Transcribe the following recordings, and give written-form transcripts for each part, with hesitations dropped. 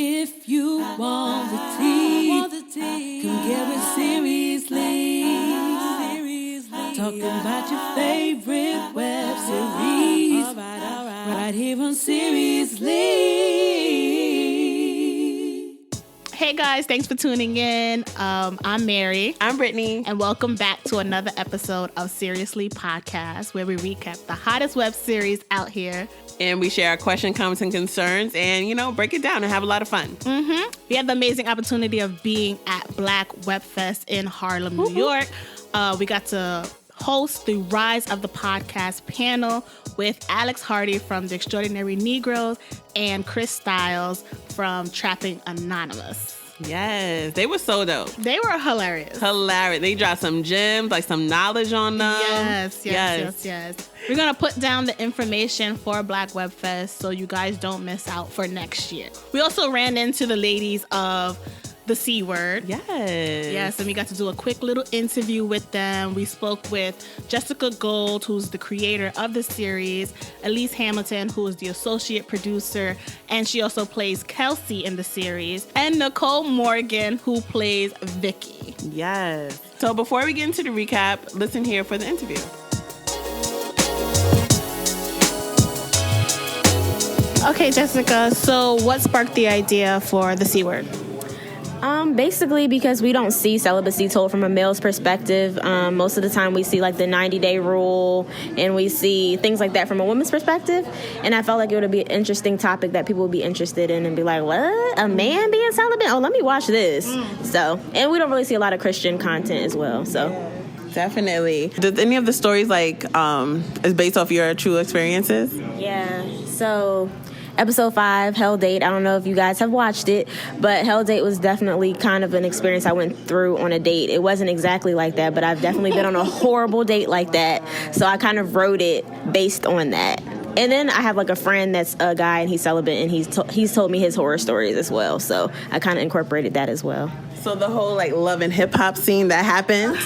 If you want the tea, come get it seriously. Talking about your favorite web series. Right here on Seriously. Hey guys, thanks for tuning in. I'm Mary. I'm Brittany. And welcome back to another episode of Seriously Podcast, where we recap the hottest web series out here. And we share our questions, comments, and concerns and, break it down and have a lot of fun. Mm-hmm. We had the amazing opportunity of being at Black Web Fest in Harlem, New York. We got to host the Rise of the Podcast panel with Alex Hardy from The Extraordinary Negroes and Chris Styles from Trapping Anonymous. Yes, they were so dope. They were hilarious. They dropped some gems, like some knowledge on them. Yes. We're going to put down the information for Black Web Fest so you guys don't miss out for next year. We also ran into the ladies of The C Word. Yes, and we got to do a quick little interview with them. We spoke with Jessica Gold, who's the creator of the series, Elise Hamilton, who is the associate producer, and she also plays Kelsey in the series, and Nicole Morgan, who plays Vicky. Yes. So before we get into the recap, listen here for the interview. Okay, Jessica, so what sparked the idea for The C Word? Basically because we don't see celibacy told from a male's perspective. Most of the time we see like the 90-day rule and we see things like that from a woman's perspective. And I felt like it would be an interesting topic that people would be interested in and be like, what? A man being celibate? Oh, let me watch this. So, and we don't really see a lot of Christian content as well. So, definitely. Does any of the stories is based off your true experiences? Yeah. So, Episode 5, Hell Date. I don't know if you guys have watched it, but Hell Date was definitely kind of an experience I went through on a date. It wasn't exactly like that, but I've definitely been on a horrible date like that. So I kind of wrote it based on that. And then I have like a friend that's a guy and he's celibate and he's told me his horror stories as well. So I kind of incorporated that as well. So the whole love and hip hop scene that happened. Wow.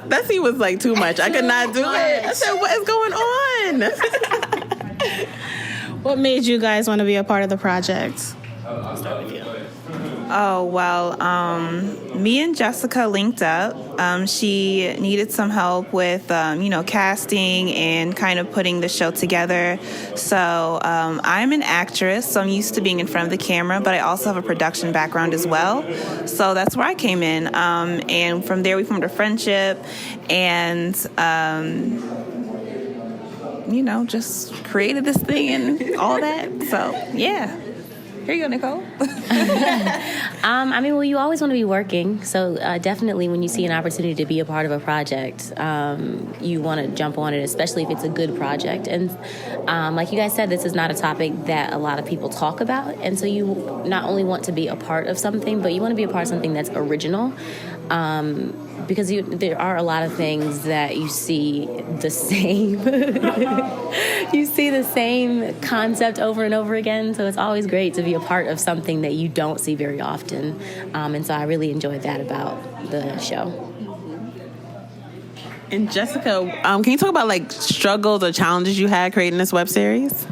that scene was too much. I could not do it. I said, what is going on? What made you guys want to be a part of the project? Oh, well, me and Jessica linked up. She needed some help with, casting and kind of putting the show together. So I'm an actress, so I'm used to being in front of the camera, but I also have a production background as well. So that's where I came in. And from there, we formed a friendship and just created this thing and all that. So, yeah. Here you go, Nicole. You always want to be working. So, definitely when you see an opportunity to be a part of a project, you want to jump on it, especially if it's a good project. And like you guys said, this is not a topic that a lot of people talk about. And so you not only want to be a part of something, but you want to be a part of something that's original. Because there are a lot of things that you see the same. You see the same concept over and over again. So it's always great to be a part of something that you don't see very often. And so I really enjoyed that about the show. And Jessica, can you talk about struggles or challenges you had creating this web series?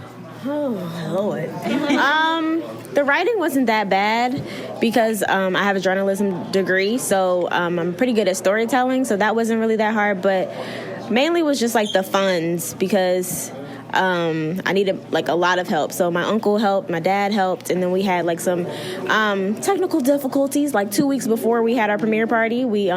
Oh, Lord. The writing wasn't that bad because I have a journalism degree, so I'm pretty good at storytelling, so that wasn't really that hard, but mainly was just the funds because I needed a lot of help. So my uncle helped, my dad helped, and then we had some technical difficulties. 2 weeks before we had our premiere party, we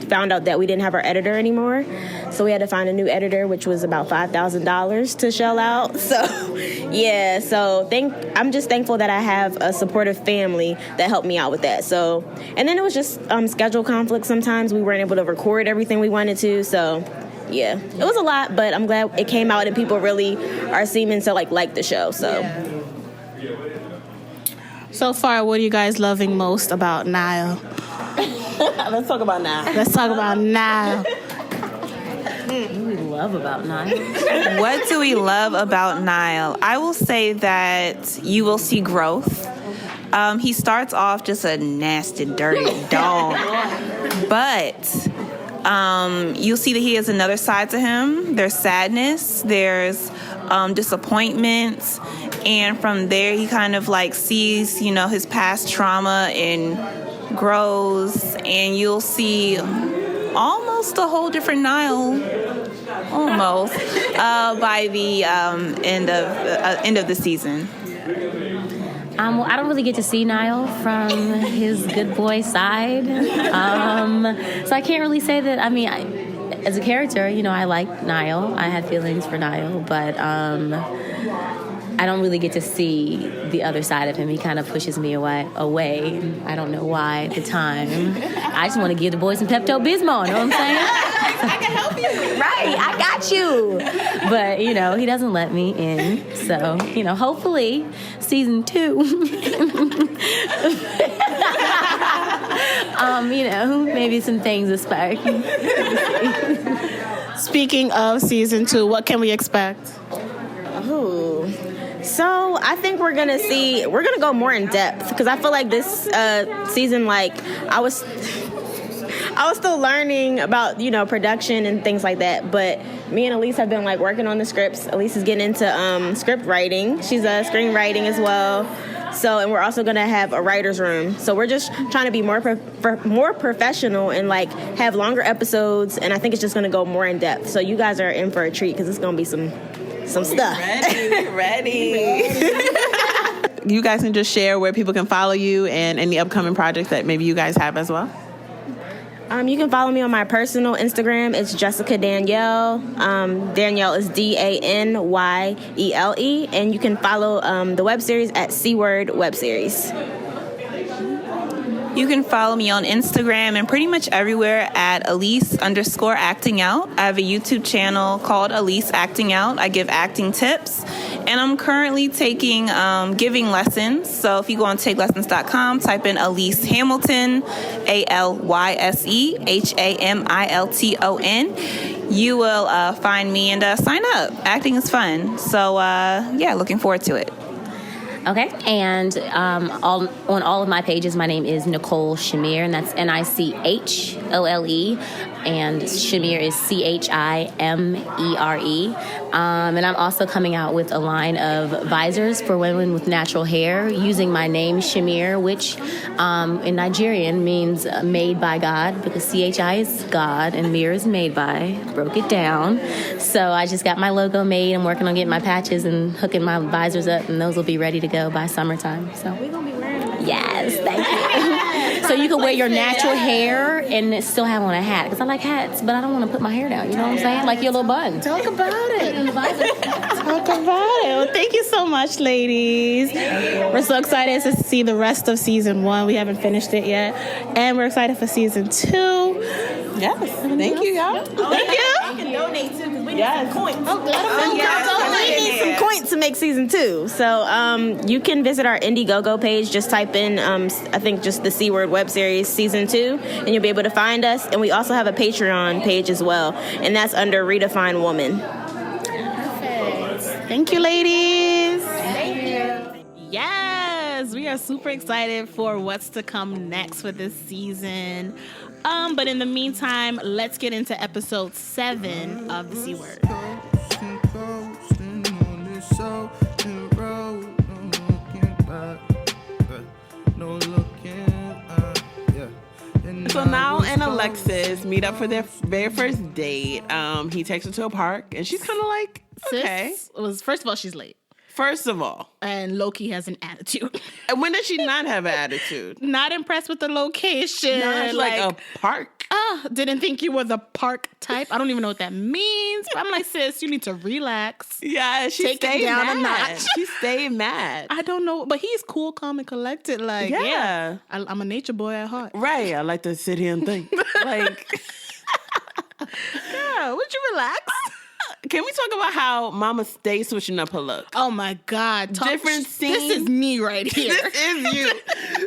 found out that we didn't have our editor anymore. So we had to find a new editor, which was about $5,000 to shell out. So, yeah. So I'm just thankful that I have a supportive family that helped me out with that. So, and then it was just schedule conflicts. Sometimes we weren't able to record everything we wanted to. So, yeah, it was a lot, but I'm glad it came out and people really are seeming to like the show. So. Yeah. So far, what are you guys loving most about Nile? Let's talk about Nile. What do we love about Nile? What do we love about Nile? I will say that you will see growth. He starts off just a nasty, dirty dog. But you'll see that he has another side to him. There's sadness. There's disappointment. And from there, he kind of like sees, his past trauma and grows, and you'll see almost a whole different Niall, almost, by the end of the season. Well, I don't really get to see Niall from his good boy side, so I can't really say that. I mean, as a character, I like Niall. I had feelings for Niall, but I don't really get to see the other side of him. He kind of pushes me away. I don't know why at the time. I just want to give the boys some Pepto-Bismol, know what I'm saying? I can help you. Right, I got you. But, he doesn't let me in. So, hopefully season 2, maybe some things are sparking. Speaking of season 2, what can we expect? Ooh. So I think we're gonna go more in depth, because I feel like this season, I was still learning about production and things like that. But me and Elise have been working on the scripts. Elise is getting into script writing. She's screenwriting as well. So, and we're also gonna have a writer's room. So we're just trying to be more professional and have longer episodes. And I think it's just gonna go more in depth. So you guys are in for a treat, because it's gonna be some stuff. Ready. You guys can just share where people can follow you and any upcoming projects that maybe you guys have as well. You can follow me on my personal Instagram. It's Jessica Danielle. Danielle is DANYELE. And you can follow the web series at C-Word Web Series. You can follow me on Instagram and pretty much everywhere at Elise_acting out. I have a YouTube channel called Elise Acting Out. I give acting tips, and I'm currently taking giving lessons. So if you go on takelessons.com, type in Elise Hamilton, ALYSEHAMILTON. You will find me and sign up. Acting is fun. So looking forward to it. Okay, and on all of my pages, my name is Nicole Shamir, and that's NICHOLE, and Shamir is CHIMERE. And I'm also coming out with a line of visors for women with natural hair using my name, Shamir, which in Nigerian means made by God, because CHI is God and Mir is made by. Broke it down. So I just got my logo made. I'm working on getting my patches and hooking my visors up, and those will be ready to go by summertime. So we're going to be wearing them. Yes, thank you. So you can wear your natural hair and still have on a hat, because I like hats, but I don't want to put my hair down. You know what I'm saying? Like your little bun. Talk about it. Talk about it. Well, thank you so much, ladies. We're so excited to see the rest of season 1. We haven't finished it yet, and we're excited for season 2. Yes. Thank you, y'all. Thank you. You can donate too, because we need some coins. We need some coins to make season 2. So you can visit our Indiegogo page. Just type in, I think, just the C-Word Web Series season 2, and you'll be able to find us. And we also have a Patreon page as well, and that's under Redefine Woman. Perfect. Thank you, ladies. Thank you. Yes, we are super excited for what's to come next for this season. But in the meantime, let's get into episode 7 of the C-Word. So now and Alexis meet up for their very first date. He takes her to a park, and she's kind of like, okay. First of all, she's late. First of all. And Loki has an attitude. And when does she not have an attitude? Not impressed with the location. Not like a park. Didn't think you were the park type. I don't even know what that means. But I'm like, sis, you need to relax. Yeah, she Take it down a notch. She stayed mad. I don't know, but he's cool, calm, and collected. Like, yeah. I'm a nature boy at heart. Right. I like to sit here and think. Like, yeah, would you relax? Can we talk about how Mama stays switching up her look? Oh my God. Different scenes. This is me right here. This is you.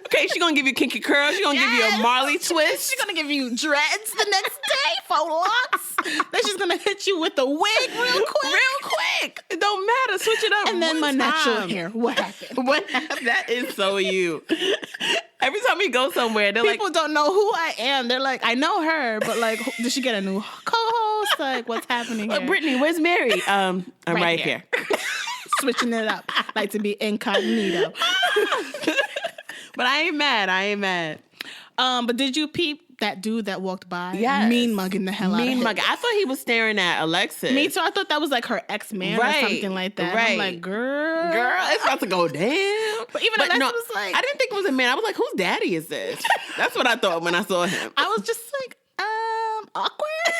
Okay, she's going to give you kinky curls. She's going to give you a Marley twist. She's going to give you dreads the next day, faux locks. Then she's going to hit you with the wig real quick. It don't matter. Switch it up. And then my natural hair. What happened? That is so you. Every time we go somewhere, they're people don't know who I am. They're like, I know her, but like, did she get a new co-host? Like, what's happening here? Brittany, where's Mary? I'm right here. switching it up. Like to be incognito. But I ain't mad. But did you peep that dude that walked by? Yes. Mean mugging the hell out of him. I thought he was staring at Alexis. Me too. I thought that was like her ex-man or something like that. Right. I'm like, girl, it's about to go down. But even Alexis was like, I didn't think it was a man. I was like, whose daddy is this? That's what I thought when I saw him. I was just like, awkward.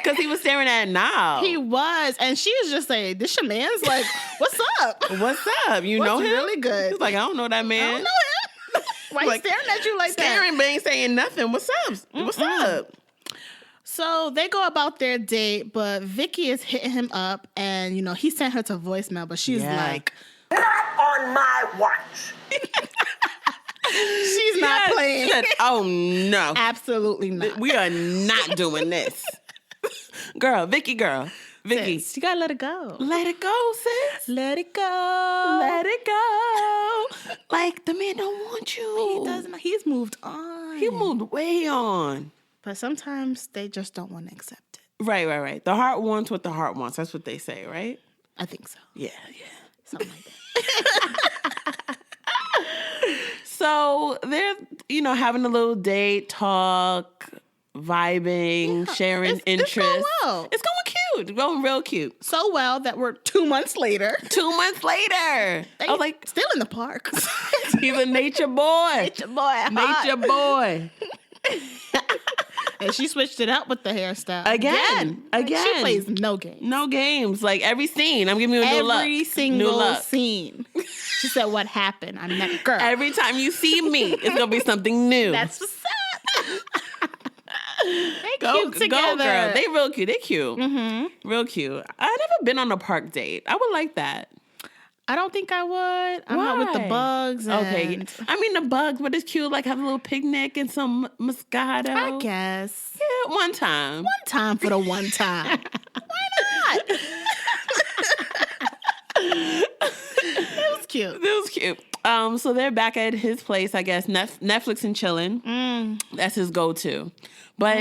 Because he was staring at Now. He was. And she was just like, this your man's? Like, what's up? What's up? You know What's him? really good? He's like, I don't know that man. I don't know him. Why Like, you staring at you like staring, that? but ain't saying nothing. What's up? What's up? So they go about their date, but Vicky is hitting him up, and you know he sent her to voicemail, but she's like, "Not on my watch." she's not playing. She said, oh no, Absolutely not. we are not doing this, Vicky. Sis, you gotta let it go. Let it go, sis. Let it go. Let it go. Like the man don't want you. He doesn't. He's moved on. He moved way on. But sometimes they just don't want to accept it. Right. The heart wants what the heart wants. That's what they say, right? I think so. Yeah. Something like that. So they're, having a little date, talk, vibing, sharing interests. It's going well. It's going cute. It's going real cute. So well that we're 2 months later. 2 months later. I was like, still in the park. he's a nature boy. Nature boy. Nature boy. And she switched it up with the hairstyle. Again. Like, she plays no games. No games. Like every scene, I'm giving you a new look. Every single scene. She said, what happened? I met girl. Every time you see me, it's going to be something new. That's what's up. They cute together. Go, girl. They real cute. They cute. Mm-hmm. Real cute. I've never been on a park date. I would like that. I don't think I would. I'm not with the bugs. Okay. I mean, the bugs, but it's cute. Like, have a little picnic and some Moscato. I guess. Yeah, one time. One time for the one time. Why not? It was cute. So they're back at his place, I guess, Netflix and chilling. That's his go-to. But,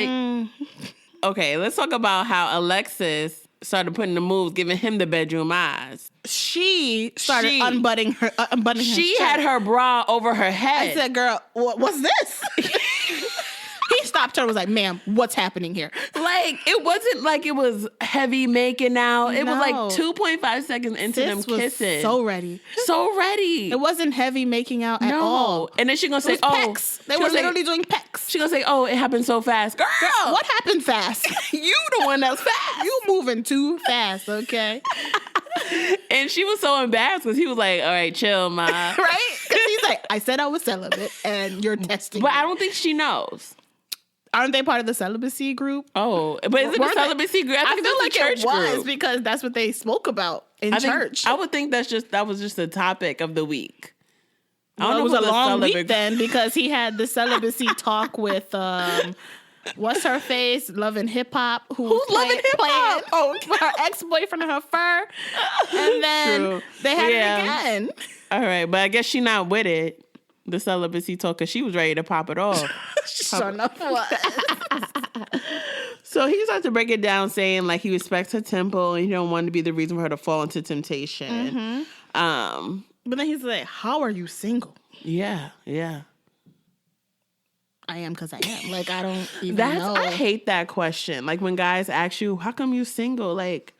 okay, let's talk about how Alexis started putting the moves, giving him the bedroom eyes. She started unbuttoning her. She had her bra over her head. I said, "Girl, what's this?" He stopped her and was like, "Ma'am, what's happening here?" Like, it wasn't like it was heavy making out. It was like 2.5 seconds into them kissing. So ready. It wasn't heavy making out at all. And then she gonna say, pecs. They were literally doing pecs. She gonna say, "Oh, it happened so fast, girl. What happened fast? You the one that's fast. You moving too fast, okay?" And she was so embarrassed because he was like, "All right, chill, ma." Right? Because he's like, "I said I was celibate, and you're testing." But me. I don't think she knows. Aren't they part of the celibacy group? Oh, but is it a celibacy group? I feel like church it was group. because that's what they spoke about in church. I would think that was just the topic of the week. Well, it was a long week then because he had the celibacy talk with what's her face, Love and Hip Hop, who's Love and Hip Hop? Oh, her ex-boyfriend and her fur, and then they had it again. All right, but I guess she not with it. The celibacy talk, because she was ready to pop it off. Sure enough was. So he started to break it down, saying like he respects her temple and he don't want to be the reason for her to fall into temptation. Mm-hmm. But then he's like, "How are you single?" Yeah. I am because I am. Like, I don't even know. I hate that question. Like when guys ask you, "How come you single?" Like,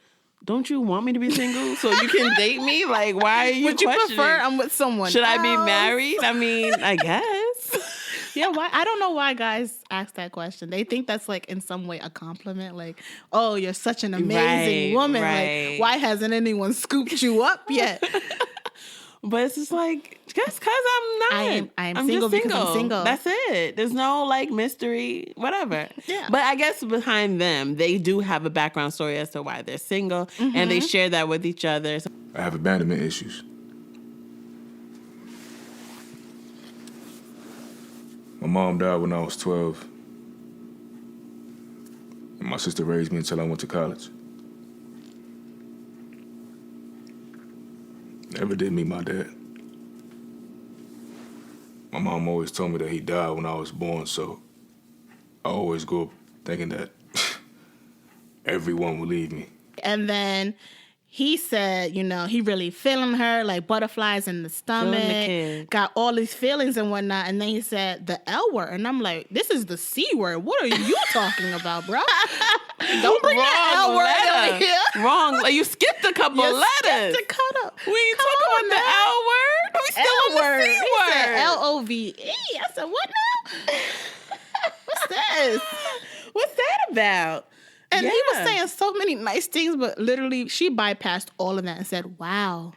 don't you want me to be single so you can date me? Like, why are you Would you questioning? prefer I'm with someone Should else? I be married? I mean, I guess. Yeah, why? I don't know why guys ask that question. They think that's like in some way a compliment. Like, "Oh, you're such an amazing woman. Right. Like, why hasn't anyone scooped you up yet?" But it's just like, just because I'm not. I'm single because I'm single. That's it. There's no like mystery, whatever. Yeah. But I guess behind them, they do have a background story as to why they're single, and they share that with each other. I have abandonment issues. My mom died when I was 12. And my sister raised me until I went to college. Never did meet my dad. My mom always told me that he died when I was born, so I always grew up thinking that everyone would leave me. And then he said, you know, he really feeling her, like butterflies in the stomach, got all these feelings and whatnot. And then he said the L word. And I'm like, this is the C word. What are you talking about, bro? Don't bring the L word over here. Wrong. Like, you skipped a couple letters. We ain't talking about the L word. We still on the C word. He said LOVE. I said, what now? What's this? What's that about? And he was saying so many nice things, but literally she bypassed all of that and said, wow,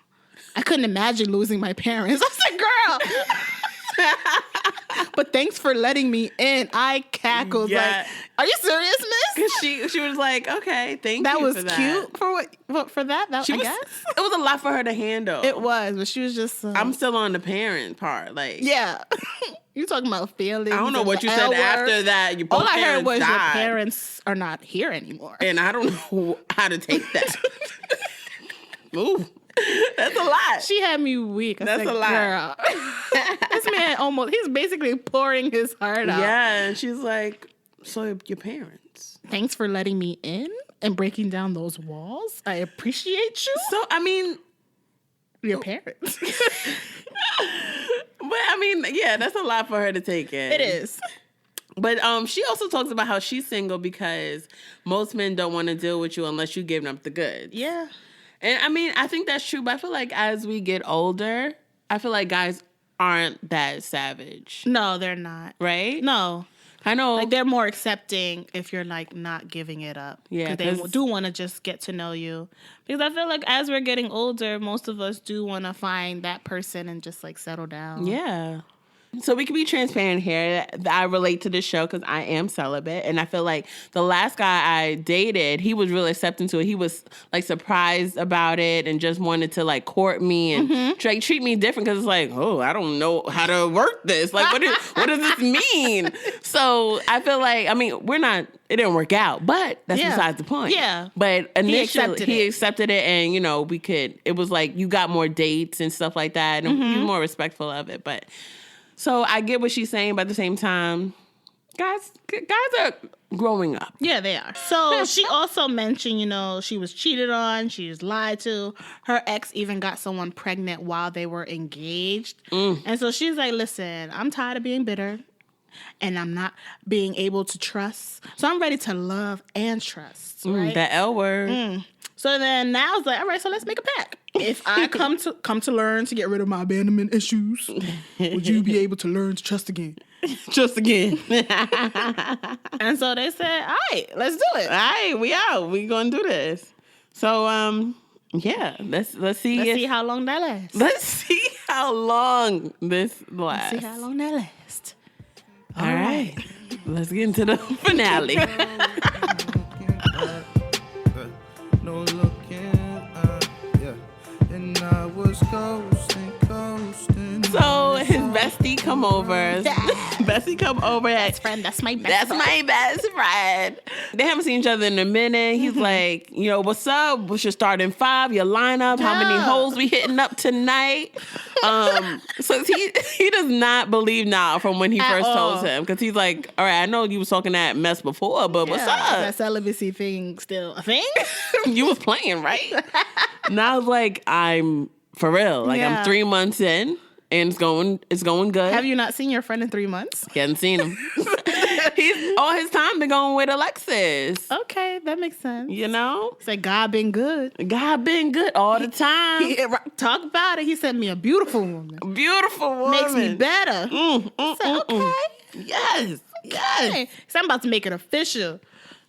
I couldn't imagine losing my parents. I said, girl. But thanks for letting me in. I cackled. Like, are you serious, miss? Because she was like, okay, thank that you was for that. Cute for that, I guess. It was a lot for her to handle. It was, but she was just... I'm still on the parent part. Like, yeah. You talking about feelings. I don't know what you said after that. All I heard was your parents are not here anymore. And I don't know how to take that. Ooh. That's a lot. She had me weak. That's a lot. Girl. This man he's basically pouring his heart out. Yeah, and she's like, so your parents. Thanks for letting me in and breaking down those walls. I appreciate you. So, I mean... Your parents. But, I mean, yeah, that's a lot for her to take in. It is. But she also talks about how she's single because most men don't want to deal with you unless you give them the goods. Yeah. And I mean, I think that's true, but I feel like as we get older, I feel like guys aren't that savage. No, they're not. Right? No. I know. Like, they're more accepting if you're, like, not giving it up. Yeah. Because they do want to just get to know you. Because I feel like as we're getting older, most of us do want to find that person and just, like, settle down. Yeah. So we can be transparent here. I relate to this show because I am celibate. And I feel like the last guy I dated, he was really accepting to it. He was like surprised about it and just wanted to like court me and treat me different because it's like, oh, I don't know how to work this. Like, what does this mean? So I feel like, I mean, it didn't work out, but that's besides the point. Yeah. But initially, he accepted it and, you know, it was like you got more dates and stuff like that. And he was more respectful of it. But so I get what she's saying, but at the same time, guys are growing up. Yeah, they are. So she also mentioned, you know, she was cheated on, she was lied to. Her ex even got someone pregnant while they were engaged. And so she's like, listen, I'm tired of being bitter and I'm not being able to trust. So I'm ready to love and trust, right? That L word. So then now it's like, all right, so let's make a pact. If I come to learn to get rid of my abandonment issues, would you be able to learn to trust again? Trust again. And so they said, all right, let's do it. All right, we out. We gonna do this. So yeah, let's see. Let's see how long that lasts. Let's see how long this lasts. Let's see how long that lasts. All right. Let's get into the finale. No looking, yeah. And I was ghosting. So his bestie come over. Bestie come over. Best friend. That's my best That's friend. my best friend. They haven't seen each other in a minute. He's like, you know, what's up? What's your starting five? Your lineup? How many holes we hitting up tonight? So he does not believe now from when he first told him, because he's like, all right, I know you was talking that mess before, but what's up? That celibacy thing still a thing? You was playing, right? And I was like, I'm for real. Like I'm 3 months in. And it's going good. Have you not seen your friend in 3 months? He hasn't seen him. He's all his time been going with Alexis. Okay, that makes sense. You know? Say God been good. God been good all the time. Talk about it. He sent me a beautiful woman. Beautiful woman. Makes me better. Okay. Yes. Okay. So I'm about to make it official.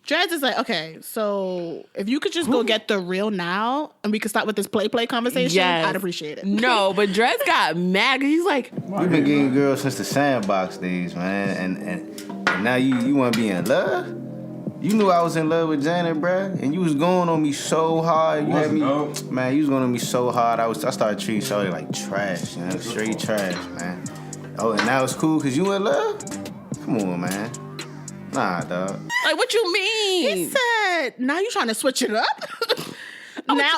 Dreads is like, okay, so if you could just go get the real now and we could start with this play conversation, I'd appreciate it. No, but Dreads got mad. He's like, we've been getting girls since the sandbox days, man. And now you want to be in love? You knew I was in love with Janet, bruh, and you was going on me so hard. You had me, man, you was going on me so hard. I started treating Shorty like trash, you know, straight trash, man. Oh, and now it's cool because you in love? Come on, man. Nah, dog. Like, what you mean? He said, now you trying to switch it up?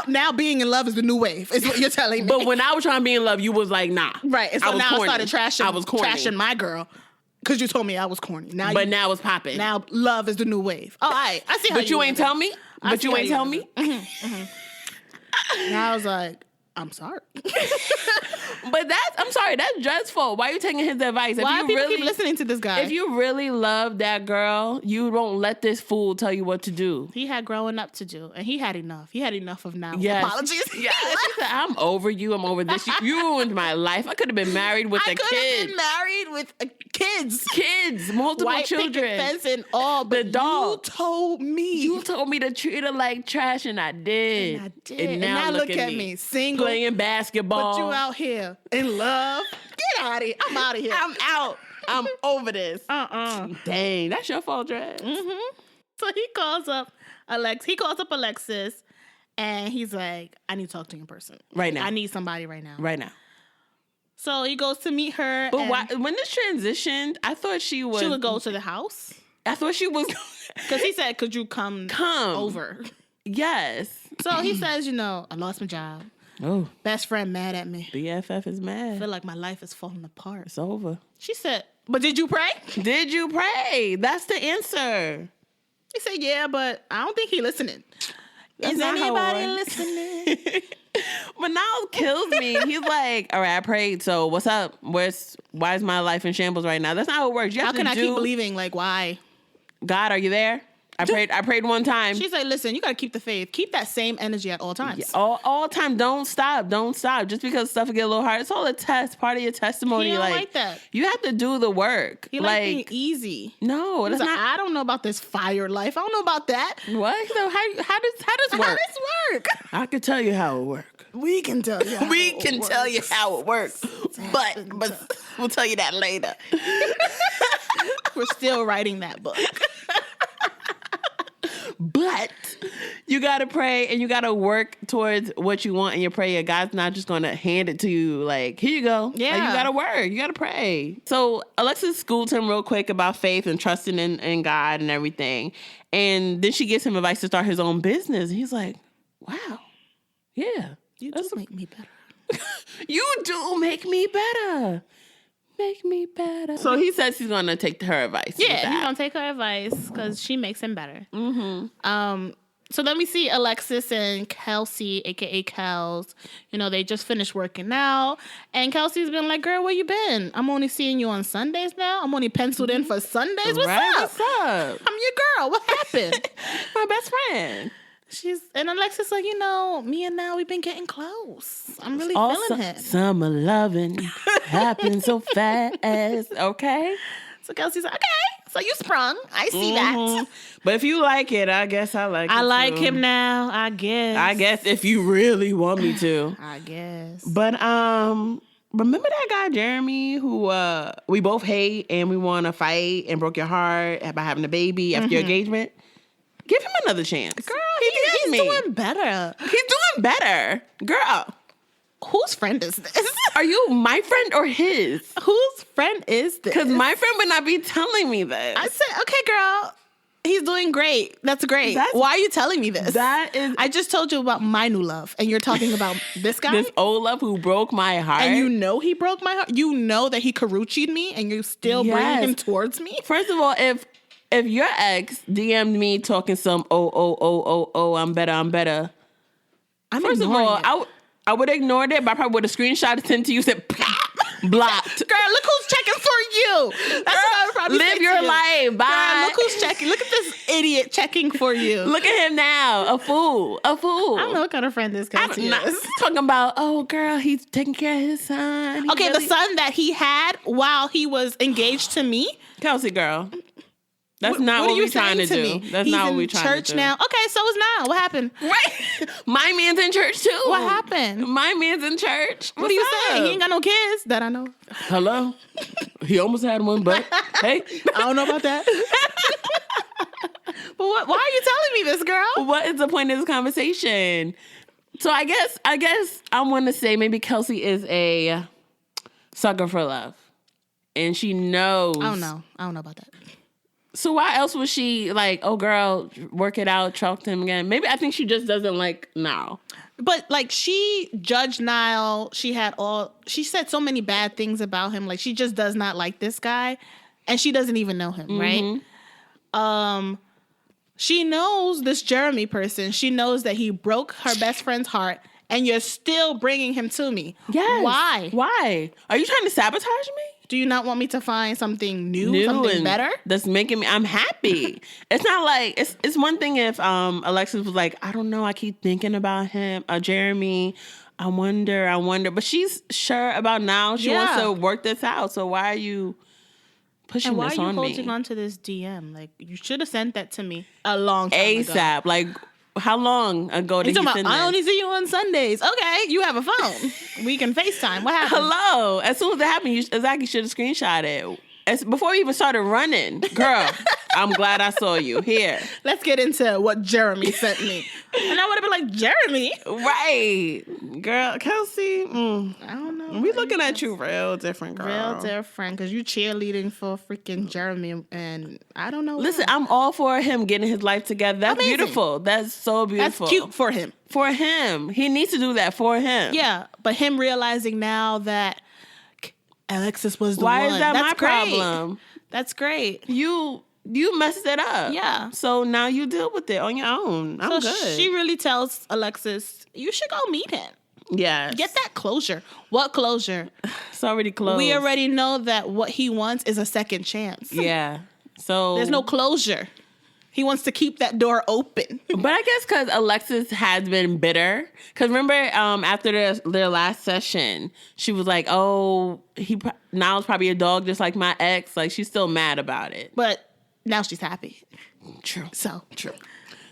Now being in love is the new wave, is what you're telling me. But when I was trying to be in love, you was like, nah. Right. And so now corny. I started trashing, I was corny. trashing my girl because you told me I was corny. Now it's popping. Now love is the new wave. Oh, all right. I see how But you ain't tell me? But you ain't tell me? And I was like, I'm sorry. But I'm sorry, that's dreadful. Why are you taking his advice? Why do people keep listening to this guy? If you really love that girl, you won't let this fool tell you what to do. He had growing up to do, and he had enough. He had enough of now. Yes. Apologies. Yeah. She said, I'm over you. I'm over this. You ruined my life. I could have been married with a kid. I could have been married with kids. Kids, multiple White children. picket fence and all, but the dog. You told me to treat her like trash, and I did. And now look at me, single, playing basketball. But you out here in love. Get out of here. I'm out of here. I'm out. I'm over this. Dang, that's your fault, Dress. So he calls up Alexis, and he's like, I need to talk to you in person. Right now. I need somebody right now. Right now. So he goes to meet her. But when this transitioned, I thought she would go to the house. I thought she was... Because he said, could you come over? Yes. So he says, I lost my job. Oh. Best friend mad at me. BFF is mad. I feel like my life is falling apart. It's over. She said, but did you pray? Did you pray? That's the answer. He said, yeah, but I don't think he listening. That's is anybody listening? But now it kills me. He's like, all right, I prayed, so what's up? Why is my life in shambles right now? That's not how it works. How can I keep believing? Like, why? God, are you there? I prayed one time. She's like, listen, you got to keep the faith. Keep that same energy at all times. Yeah, all time. Don't stop. Just because stuff will get a little hard. It's all a test. Part of your testimony. He don't like that. You have to do the work. He like being easy. No, that's not. I don't know about this fire life. I don't know about that. What? So how does work? How does work? I can tell you how it works. We can tell you. Tell you how it works. But we'll tell you that later. We're still writing that book. But you got to pray and you got to work towards what you want in your prayer. God's not just going to hand it to you like, here you go. Yeah. Like, you got to work. You got to pray. So Alexis schooled him real quick about faith and trusting in God and everything. And then she gives him advice to start his own business. And he's like, wow. Yeah. You do make me better. You do make me better. Make me better. So he says he's going to take her advice. Yeah, he's going to take her advice because she makes him better. So then we see Alexis and Kelsey, a.k.a. Kels. They just finished working out. And Kelsey's been like, girl, where you been? I'm only seeing you on Sundays now. I'm only penciled in for Sundays. What's up? What's up? I'm your girl. What happened? My best friend. And Alexis like, me and now we've been getting close. I'm really feeling him. Summer loving happens so fast. Okay. So Kelsey's like, okay. So you sprung. I see that. But if you like it, I guess I like it. I like him now, I guess. I guess if you really want me to. I guess. But remember that guy Jeremy who we both hate and we want to fight and broke your heart by having a baby after your engagement? Give him another chance. Girl, he's doing better. He's doing better. Girl. Whose friend is this? Are you my friend or his? Whose friend is this? Because my friend would not be telling me this. I said, okay, girl, he's doing great. That's great. Why are you telling me this? I just told you about my new love, and you're talking about this guy? This old love who broke my heart. And you know he broke my heart? You know that he Karuchi'd me, and you still bring him towards me? First of all, if your ex DM'd me talking some, I'm better. First of all, I would have ignored it, but I probably would have screenshot it, sent to you, said, blocked. Girl, look who's checking for you. That's what I would probably live your life. Bye. Girl, look who's checking. Look at this idiot checking for you. Look at him now. A fool. I don't know what kind of friend this guy is. Talking about, oh, girl, he's taking care of his son. Okay, the son that he had while he was engaged to me. Kelsey, girl. That's not what we're trying to do. That's not what we're trying to do. He's in church now. Okay, so is now. What happened? Right. My man's in church too. What happened? My man's in church. What are you saying? He ain't got no kids that I know. Hello? He almost had one, but hey. I don't know about that. But why are you telling me this, girl? What is the point of this conversation? So I guess I want to say maybe Kelsey is a sucker for love. And she knows. I don't know about that. So why else was she like, oh, girl, work it out, talk to him again? Maybe I think she just doesn't like Niall. But like she judged Niall. She said so many bad things about him. Like she just does not like this guy. And she doesn't even know him, right? She knows this Jeremy person. She knows that he broke her best friend's heart and you're still bringing him to me. Yes. Why? Why? Are you trying to sabotage me? Do you not want me to find something new something better? That's making me. I'm happy. It's not like it's one thing if Alexis was like, I don't know, I keep thinking about him, Jeremy. I wonder. But she's sure about now. She wants to work this out. So why are you pushing and why this are you on me? holding on to this DM? Like, you should have sent that to me a long time ago. ASAP. Like, how long ago did you send that? I only see you on Sundays. Okay, you have a phone. We can FaceTime. What happened? Hello. As soon as that happened, you exactly should have screenshot it. Before we even started running. Girl, I'm glad I saw you. Here. Let's get into what Jeremy sent me. And I would have been like, Jeremy? Right. Girl, Kelsey. I don't know. We looking at you real different, girl. Real different, because you cheerleading for freaking Jeremy, and I don't know. Listen, I'm all for him getting his life together. That's amazing. beautiful. That's so beautiful. That's cute for him. For him. He needs to do that for him. Yeah, but him realizing now that Alexis was the Why one. is that That's my great. problem? That's great. You messed it up. Yeah. So now you deal with it on your own. I'm So good. she really tells Alexis, you should go meet him. Yes. Get that closure. What closure? It's already closed. We already know that what he wants is a second chance. Yeah. So There's no closure. He wants to keep that door open. But I guess because Alexis has been bitter. Because remember, after their last session, she was like, "Oh, Niall's probably a dog, just like my ex." Like, she's still mad about it. But now she's happy. True. So True.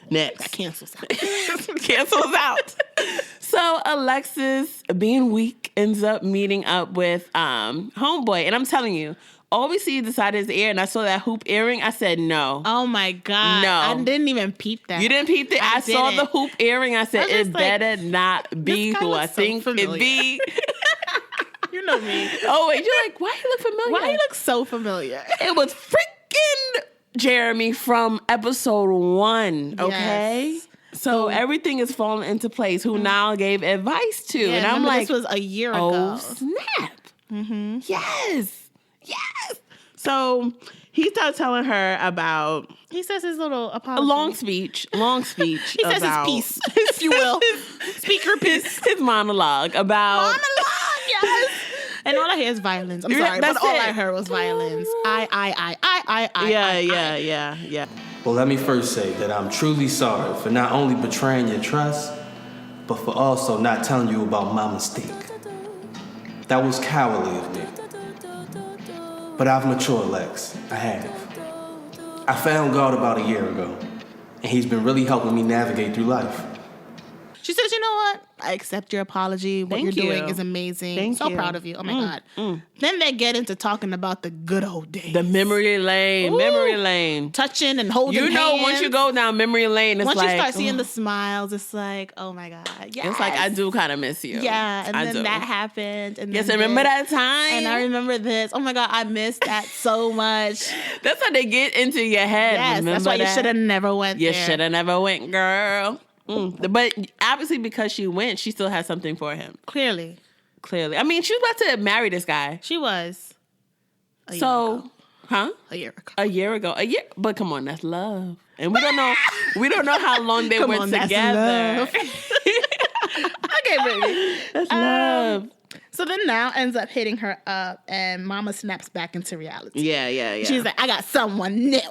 Next. that cancels out. Cancels out. So Alexis, being weak, ends up meeting up with Homeboy. And I'm telling you, all we see inside his ear, and I saw that hoop earring, I said no. Oh my God. No. I didn't even peep that. You didn't peep it? I saw the hoop earring. I said, I was it just like, better not be this guy who I looks so think it familiar. be. You know me. Oh, wait, you're like, why he look familiar? Why he look so familiar? It was freaking Jeremy from episode 1, okay? Yes. So everything is falling into place, who Niall gave advice to. Yeah, and I'm like, this was a year oh, ago. snap. Mm-hmm. Yes. Yes. So he started telling her about He says his little apology. a long speech. He says about his piece, if you will. Speak your piece. his monologue about Monologue, yes. And all I hear is violence. I'm Yeah, sorry, but that's all it. I heard was violence. I. Yeah. Well, let me first say that I'm truly sorry for not only betraying your trust, but for also not telling you about my mistake. That was cowardly of me. But I've matured, Lex. I have. I found God about a year ago, and he's been really helping me navigate through life. She says, you know what? I accept your apology. What Thank you're you. doing is amazing. Thank so you. proud of you. Oh my God. Then they get into talking about the good old days. the memory lane. Ooh. Memory lane. Touching and holding You know, hands. once you go down memory lane, it's Once like, you start seeing ugh. the smiles, it's like, oh my God. Yes. It's like, I do kind of miss you. Yeah, and I then do. that happened. And Yes, then I remember this, that time. And I remember this. Oh my God, I missed that so much. That's how they get into your head. Yes, remember that's why you that? should have never went You there. should have never went, girl. But obviously, because she went, she still has something for him. Clearly. I mean, she was about to marry this guy. She was. A year So, ago. huh? A year ago. A year ago. But come on, that's love. And we don't know. We don't know how long they Come were on, that's together. love. Okay, baby. That's love. So then now ends up hitting her up, and Mama snaps back into reality. Yeah. She's like, I got someone new.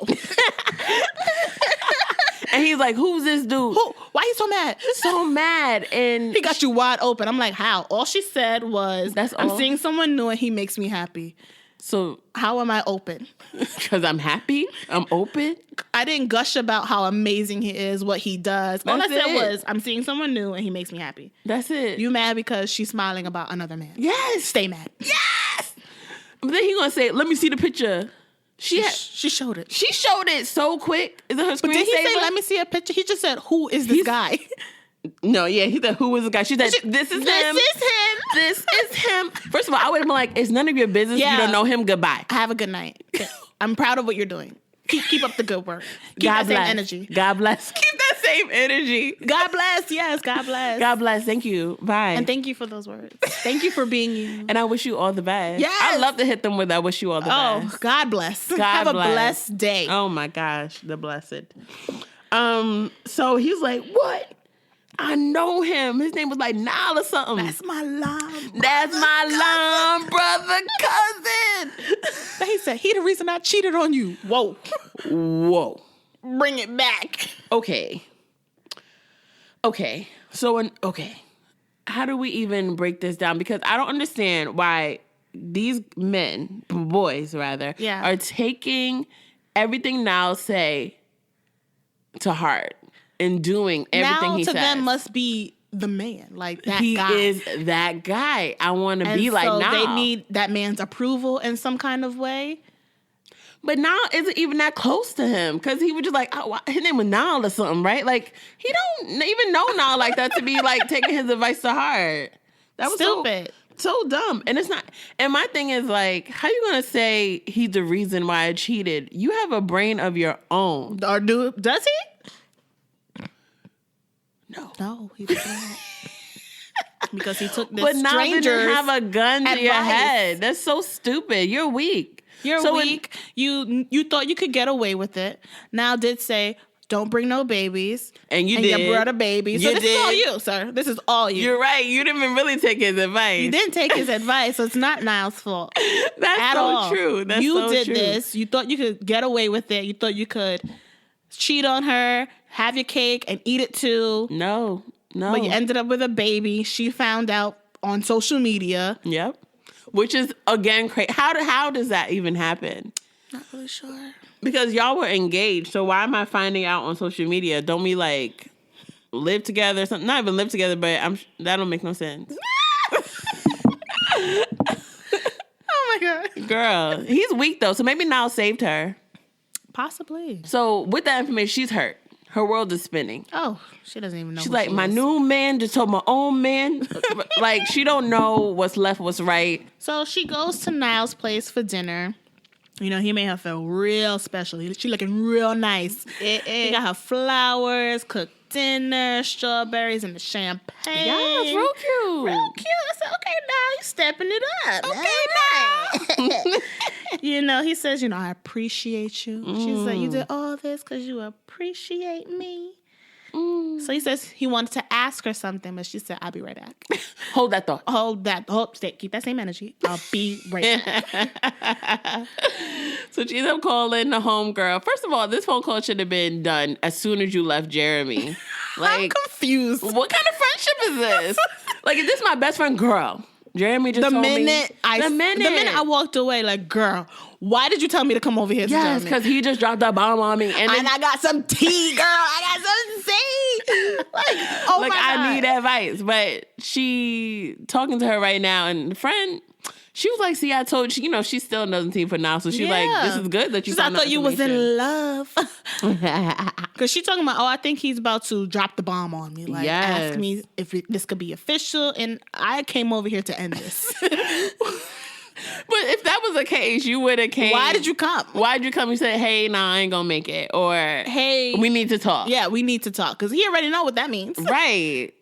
And he's like, who's this dude? Who? Why you so mad? So mad. And He got you wide open. I'm like, how? All she said was, That's I'm all? seeing someone new and he makes me happy. so, How am I open? because I'm happy, I'm open. I didn't gush about how amazing he is, what he does. All I That's said it. was, I'm seeing someone new and he makes me happy. That's it. You mad because she's smiling about another man. Yes. Stay mad. Yes. But then he gonna say, let me see the picture. She showed it. She showed it so quick. Is it her screensaver? But did he say, let me see a picture? He just said, who is this guy? No, yeah, he said, who is the guy? She said, this is him. This is him. This is him. First of all, I would have been like, it's none of your business. Yeah. You don't know him. Goodbye. Have a good night. I'm proud of what you're doing. Keep up the good work. Keep God that bless. same energy. God bless. Keep that same energy. God bless. Yes, God bless. God bless. Thank you. Bye. And thank you for those words. Thank you for being you. And I wish you all the best. Yes. I love to hit them with I wish you all the Oh, best. God bless. God Have a bless. blessed day. Oh my gosh, the blessed. So he's like, what? I know him. His name was like Nile or something. That's my line. That's my line, brother, cousin. He said, he the reason I cheated on you. Whoa. Bring it back. Okay. So, how do we even break this down? Because I don't understand why these men, boys rather, are taking everything Niall say to heart and doing everything he says. Now to them must be the man, like that he guy. He is that guy. I want to be like so Niall. They need that man's approval in some kind of way. But Niall isn't even that close to him because he was just like, oh, his name was Niall or something, right? Like, he don't even know Niall like that to be like taking his advice to heart. That was stupid. So dumb. And it's not, and my thing is like, how you going to say he's the reason why I cheated? You have a brain of your own. Or does he? No, he doesn't. Because he took this but now stranger's didn't have a gun to advice. your head. That's so stupid. You're weak. You're weak. You thought you could get away with it. Now did say, don't bring no babies. And you did. You brought a baby. So this is all you, sir. This is all you. You're right. You didn't even really take his advice. You didn't take his advice, so it's not Niall's fault. That's at so all. true. That's you so did true. this. You thought you could get away with it. You thought you could cheat on her, have your cake, and eat it too. No. But you ended up with a baby. She found out on social media. Yep. Which is, again, crazy. How does that even happen? Not really sure. Because y'all were engaged, so why am I finding out on social media? Don't we, like, live together or something? Not even live together, but that don't make no sense. Oh, my God. Girl, he's weak, though, so maybe Niall saved her. Possibly. So, with that information, she's hurt. Her world is spinning. Oh, she doesn't even know. She's like, my new man just told my own man. Like, she don't know what's left, what's right. So she goes to Niall's place for dinner. You know, he made her feel real special. She looking real nice. He got her flowers, cooked dinner, strawberries, and the champagne. Yeah, it's real cute. Real cute. I said, okay, now you stepping it up. Okay, now. You know, he says, I appreciate you. She said, you did all this because you appreciate me. So he says he wanted to ask her something, but she said, I'll be right back. Hold that thought. Keep that same energy. I'll be right back. So she ended up calling the homegirl. First of all, this phone call should have been done as soon as you left Jeremy. Like, I'm confused. What kind of friendship is this? Like, is this my best friend? Girl, Jeremy just told me. The minute I walked away, like, girl, why did you tell me to come over here to Yes, because he just dropped a bomb on me. And I got some tea, girl. I got some tea. Like, my God. I need advice. But she talking to her right now, and the friend, she was like, see, I told you, she still doesn't see for now. So she's like, this is good that you found I thought you was in love. Because she talking about, I think he's about to drop the bomb on me. Like, ask me if this could be official. And I came over here to end this. But if that was the case, you would have came. Why did you come? Why did you come? You said, hey, I ain't gonna make it. Or, hey, we need to talk. Yeah, we need to talk. Because he already know what that means. Right.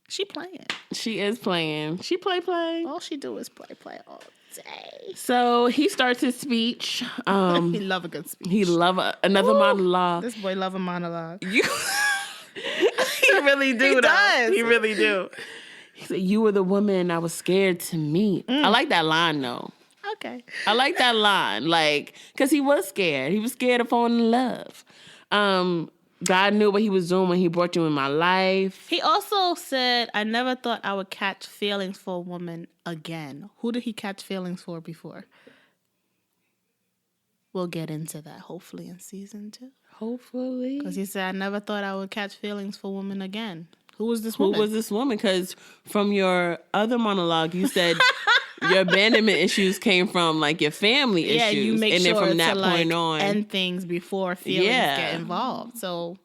She playing. She is playing. She play. All she do is play all day. So he starts his speech. He love a good speech. He love another monologue. This boy love a monologue. He really do. He does. He really do. He said, you were the woman I was scared to meet. I like that line, though. Okay. I like that line. Like, because he was scared. He was scared of falling in love. God knew what he was doing when he brought you in my life. He also said, I never thought I would catch feelings for a woman again. Who did he catch feelings for before? We'll get into that, hopefully, in season 2. Hopefully. Because he said, I never thought I would catch feelings for women again. Who was this woman? Who was this woman? Because from your other monologue, you said your abandonment issues came from, like, your family issues. Yeah, you make and sure then from that to, point on, end things before feelings get involved. So,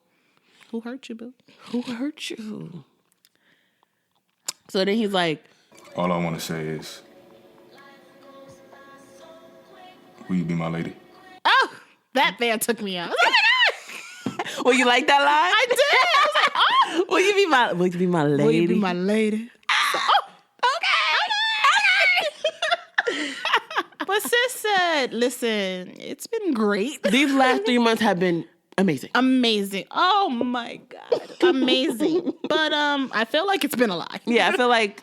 who hurt you, boo? Who hurt you? So then he's like, all I want to say is, will you be my lady? Oh, that man took me out. Well, you like that line? I did. I was like, oh. Will you be my lady? Will you be my lady? Okay. But sis said, listen, it's been great. These last 3 months have been Amazing. Oh my God. Amazing. But I feel like it's been a lie. Yeah, I feel like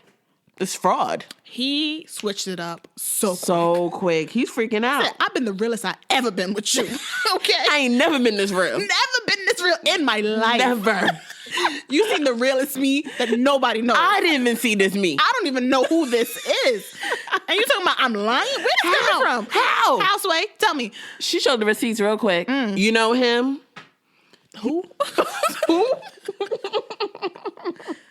it's fraud. He switched it up so quick. He's freaking out. Said, I've been the realest I ever been with you. Okay? I ain't never been this real. Never been this real in my life. Never. You seen the realest me that nobody knows. I didn't even see this me. I don't even know who this is. And you talking about I'm lying? Where did this come from? How? Houseway, tell me. She showed the receipts real quick. You know him? Who? Who?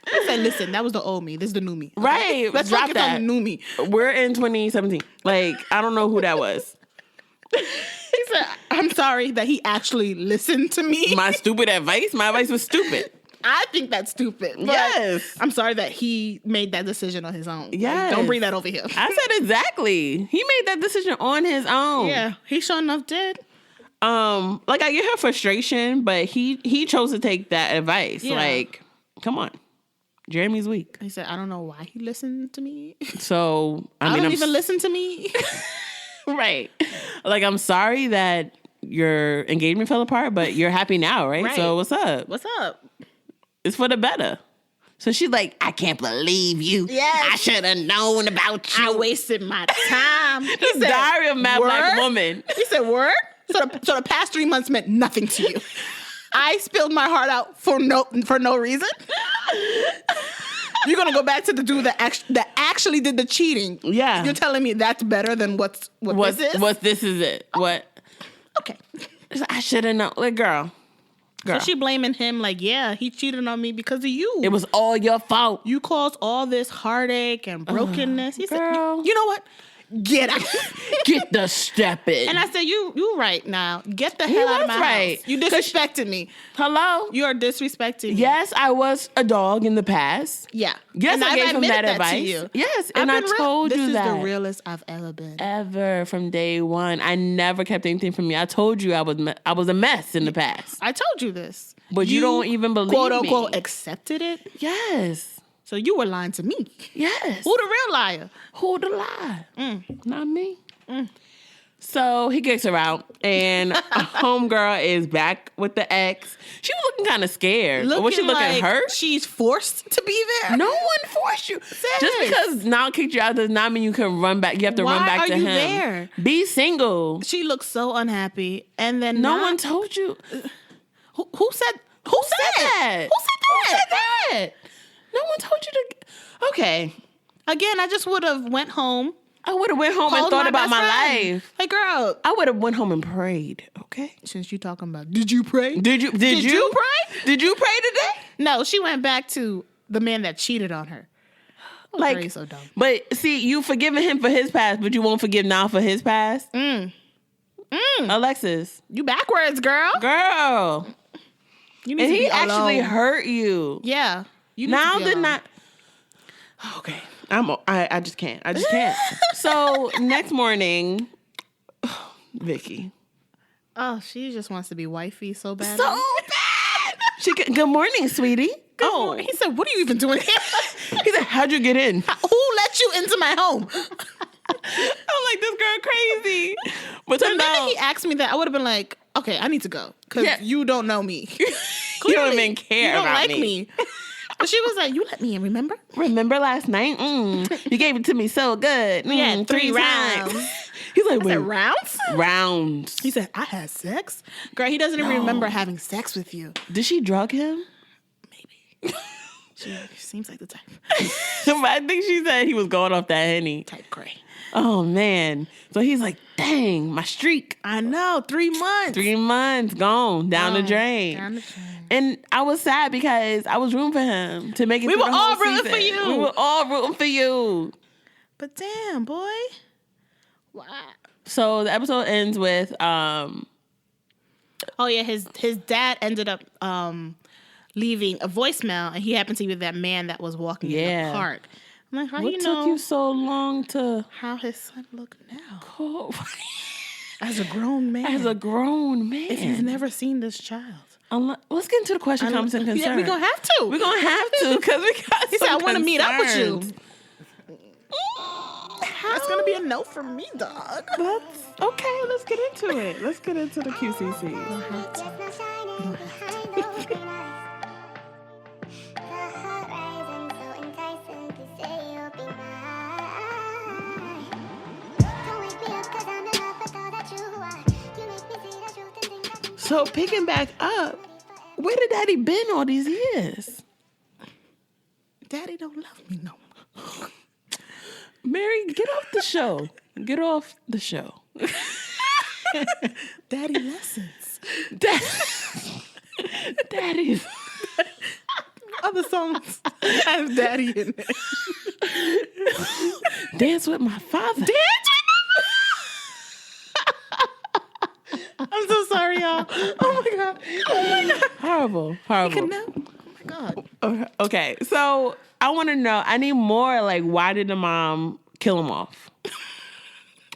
I said, listen, that was the old me. This is the new me. Okay? Right. Let's drop focus that. on the new me. We're in 2017. Like, I don't know who that was. He said, I'm sorry that he actually listened to me. My stupid advice? My advice was stupid. I think that's stupid. But Yes. I'm sorry that he made that decision on his own. Yes. Like, don't bring that over here. I said exactly. He made that decision on his own. Yeah, he sure enough did. Like I get her frustration, but he chose to take that advice. Yeah. Like, come on. Jeremy's weak. He said, I don't know why he listened to me. So I mean, don't even listen to me. Right. Like, I'm sorry that your engagement fell apart, but you're happy now, right? So what's up? What's up? It's for the better. So she's like, I can't believe you. Yes. I should have known about you. I wasted my time. This Diary of a Mad Black Woman. He said, word? So the past 3 months meant nothing to you. I spilled my heart out for no reason. You're gonna go back to the dude that actually did the cheating. Yeah. You're telling me that's better than what this is? What this is it? What? Okay. I should have known. Like, girl. So she blaming him like, yeah, he cheated on me because of you. It was all your fault. You caused all this heartache and brokenness. He said, girl. you know what? Get out. Get the step in. And I said, you right now. Get the hell out of my house. You disrespected me. Hello? You are disrespecting me. Yes, I was a dog in the past. Yeah. Yes, and I gave him that to advice. you. Yes, and I told you that. This is the realest I've ever been. Ever from day one. I never kept anything from you. I told you I was a mess in the past. I told you this. But you don't even believe quote me. unquote accepted it. Yes. So you were lying to me. Yes. Who the real liar? Who the lie? Not me. So he kicks her out, and homegirl is back with the ex. She was looking kind of scared. Was she looking like hurt? She's forced to be there. No one forced you. Just because Niall kicked you out does not mean you can run back. You have to run back to him. Why are you there? Be single. She looks so unhappy, and then no one told you. Who said that? Who said that? No one told you to. Okay. Again, I just would have went home. I would have went home and thought about my life. Hey, girl. I would have went home and prayed. Okay. Since you talking about, did you pray? Did you pray? Did you pray today? No, she went back to the man that cheated on her. Oh, like, Grace, so dumb. But see, you forgiving him for his past, but you won't forgive now for his past. Alexis, you backwards, girl. Girl. You need and to he be actually alone. hurt you. Yeah. You need now to be did alone. not. Okay. I just can't. I just can't. So next morning, Vicky. Oh, she just wants to be wifey so bad. So bad. Good morning, sweetie. He said, what are you even doing here? He said, how'd you get in? Who let you into my home? I'm like, this girl crazy. But the minute he asked me that, I would have been like, okay, I need to go. Because you don't know me. You don't even care You don't about like me. But she was like, you let me in, remember? Remember last night? You gave it to me so good. We had 3 times. rounds. He's like, I said, rounds? Rounds. He said, I had sex? Girl, he doesn't even remember having sex with you. Did she drug him? Maybe. She seems like the type. But I think she said he was going off that Henny. Type gray. Oh, man. So he's like, dang, my streak. I know, 3 months. 3 months gone down the drain. Down the drain. And I was sad because I was rooting for him to make it. We through were the whole all rooting season. for you. We were all rooting for you. But damn, boy. Wow. So the episode ends with oh yeah, his dad ended up leaving a voicemail, and he happened to be that man that was walking in the park. I'm like, how what you know? took you so long to how his son look now? Cool. As a grown man. As a grown man. If you've never seen this child. Let's get into the question, comments, and concerns. Yeah, we're going to have to. We're going to have to because we got He said, I want to meet up with you. That's gonna be a no from me, dog. Okay, let's get into it. Let's get into the QCC. So picking back up, where did Daddy been all these years? Daddy don't love me no more. Mary, get off the show. Get off the show. Daddy lessons. Daddy's. Other songs have Daddy in it. Dance with my father. Dance with I'm so sorry, y'all. Oh my god. Horrible. Oh my god. Okay, so I want to know. I need more. Like, why did the mom kill him off?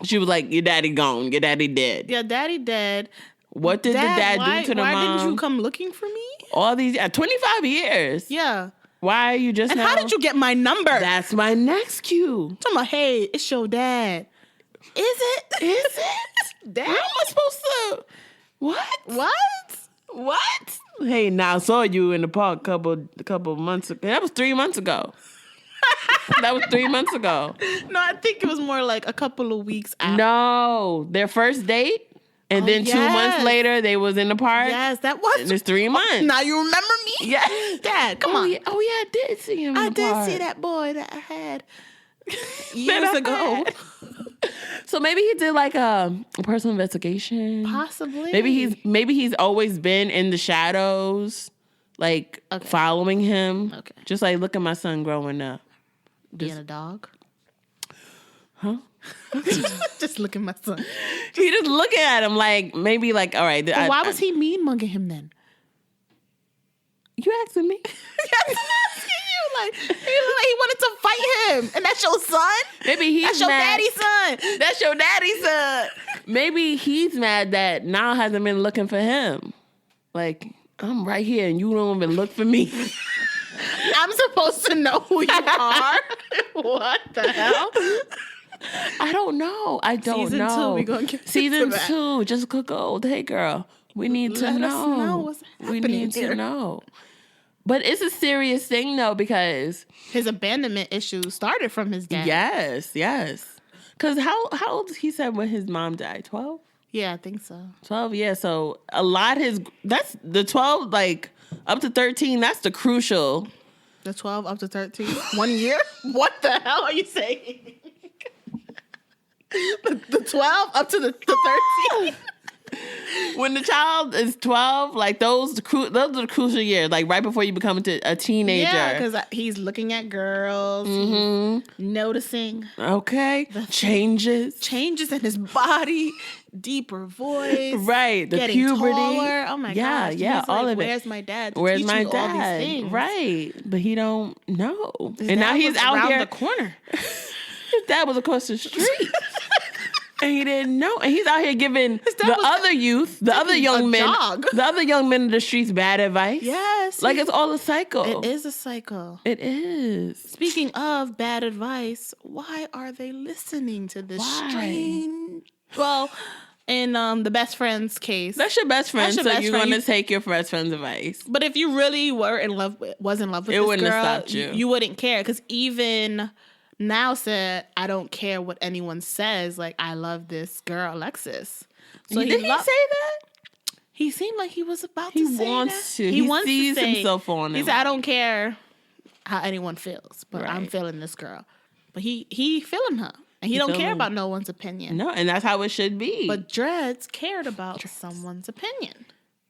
She was like, "Your daddy gone. Your daddy dead." Yeah, Daddy dead. What did the dad do to the mom? Why didn't you come looking for me? All these 25 years. Yeah. Why are you just and now? How did you get my number? That's my next cue. Talking about, hey, it's your dad. Is it? Is it? Dad? How am I supposed to? What? What? Hey, now I saw you in the park a couple months ago. That was 3 months ago. That was 3 months ago. No, I think it was more like a couple of weeks after. No, their first date. And then 2 months later, they was in the park. Yes, that was. And it's 3 months. Now you remember me? Yes. Dad, come on. Yeah. Oh, yeah, I did see him in the park. I did see that boy that I had years ago. So maybe he did like a personal investigation. Possibly. Maybe he's always been in the shadows, like following him. Okay. Just like, look at my son growing up. Being a dog. Huh? Just look at my son. He just looking at him like, maybe like, all right. Why was he mean mugging him then? You asking me? I'm asking you. Like, he wanted to fight him. And that's your son? Maybe he's That's your mad. daddy's son. That's your daddy's son. Maybe he's mad that Niall hasn't been looking for him. Like, I'm right here and you don't even look for me. I'm supposed to know who you are? What the hell? I don't know. Season 2, we gonna get Season into that. 2, Jessica Gold. Hey, girl, we need to Let know. us know what's We happening need here. to know. But it's a serious thing, though, because his abandonment issue started from his dad. Yes. Because how old he said when his mom died? 12? Yeah, I think so. 12, yeah. So a lot that's the 12, like up to 13, that's the crucial. The 12 up to 13? 1 year? What the hell are you saying? the 12 up to the 13? When the child is 12, like those are the crucial years, like right before you become a teenager. Yeah, because he's looking at girls, he's noticing. Okay. Changes in his body, deeper voice. Right. The getting puberty. Taller. Oh my gosh. Yeah, He's all like, of it. Where's my dad? To Where's teach my you all these dad? things? Right. But he don't know. His and now dad he's was out around here. the corner. His dad was across the street. And he didn't know. And he's out here giving the other youth, the other young men of the streets bad advice. Yes. Like it's all a cycle. It is a cycle. It is. Speaking of bad advice, why are they listening to this strange? Well, in the best friend's case, that's your best friend, so you're friend. going to take your best friend's advice. But if you really was in love with it this wouldn't girl, have stopped you. You wouldn't care because even now said, I don't care what anyone says. Like, I love this girl, Alexis. So Did he say that? He seemed like he was about He to say wants that. to. He wants sees to say, himself on He him. said, I don't care how anyone feels, but I'm Right. feeling this girl. But he feeling her. And he don't care about no one's opinion. No, and that's how it should be. But Dreads cared about someone's opinion.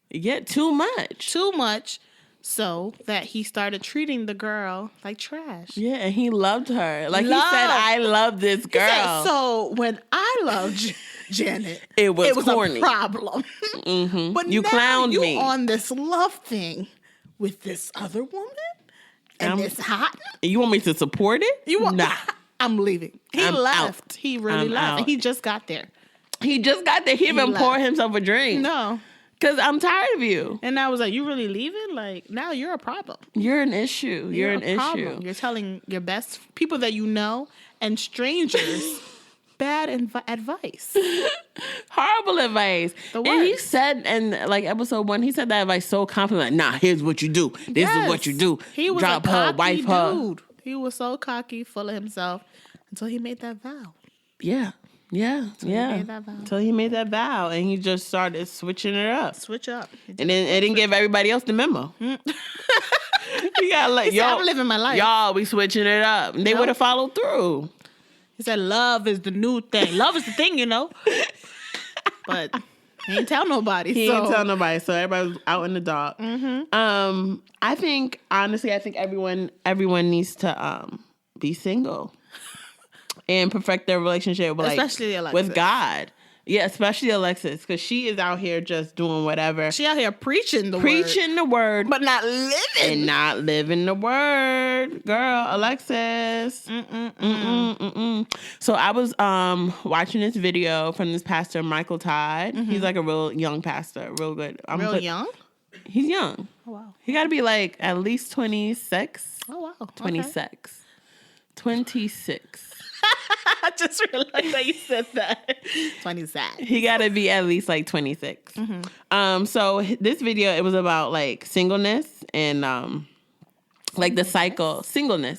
Yeah, too much. Too much. So that he started treating the girl like trash. Yeah, and he loved her. Like he Love. said, I love this girl. He said, so when I loved Janet, it was corny. a problem. Mm-hmm. But you now clowned you me. on this love thing with this other woman and it's hot. You want me to support it? You want? Nah. I'm leaving. He I'm left. out. He really I'm left. out. And he just got there. He just got there. He even left. poured himself a drink. No. Because I'm tired of you. And I was like, you really leaving? Like, now you're a problem. You're an issue. You're an a problem. issue. You're telling your best people that you know and strangers bad advice. Horrible advice. And he said in like episode 1, he said that advice so confident. Like, nah, here's what you do. This is what you do. He was Drop a her, cocky wife her. dude. He was so cocky, full of himself, until he made that vow. Yeah. Until he made that vow, and he just started switching it up. Switch up. And then it didn't give everybody else the memo. You gotta let y'all. I'm living my life. Y'all, we switching it up. And they would have followed through. He said, "Love is the new thing. Love is the thing, you know." But he didn't tell nobody. He didn't tell nobody, so everybody was out in the dark. Mm-hmm. I think everyone needs to be single and perfect their relationship, especially Alexis. With God. Yeah, especially Alexis, because she is out here just doing whatever. She out here preaching the word, but not living. And not living the word, girl. Alexis. So I was watching this video from this pastor, Michael Todd. Mm-hmm. He's like a real young pastor, real good. Young? He's young. Oh wow. He got to be like at least 26. Oh wow. 26. Okay. 26. I just realized that you said that. 26. He got to be at least like 26. Mm-hmm. So this video, it was about like singleness and like the cycle,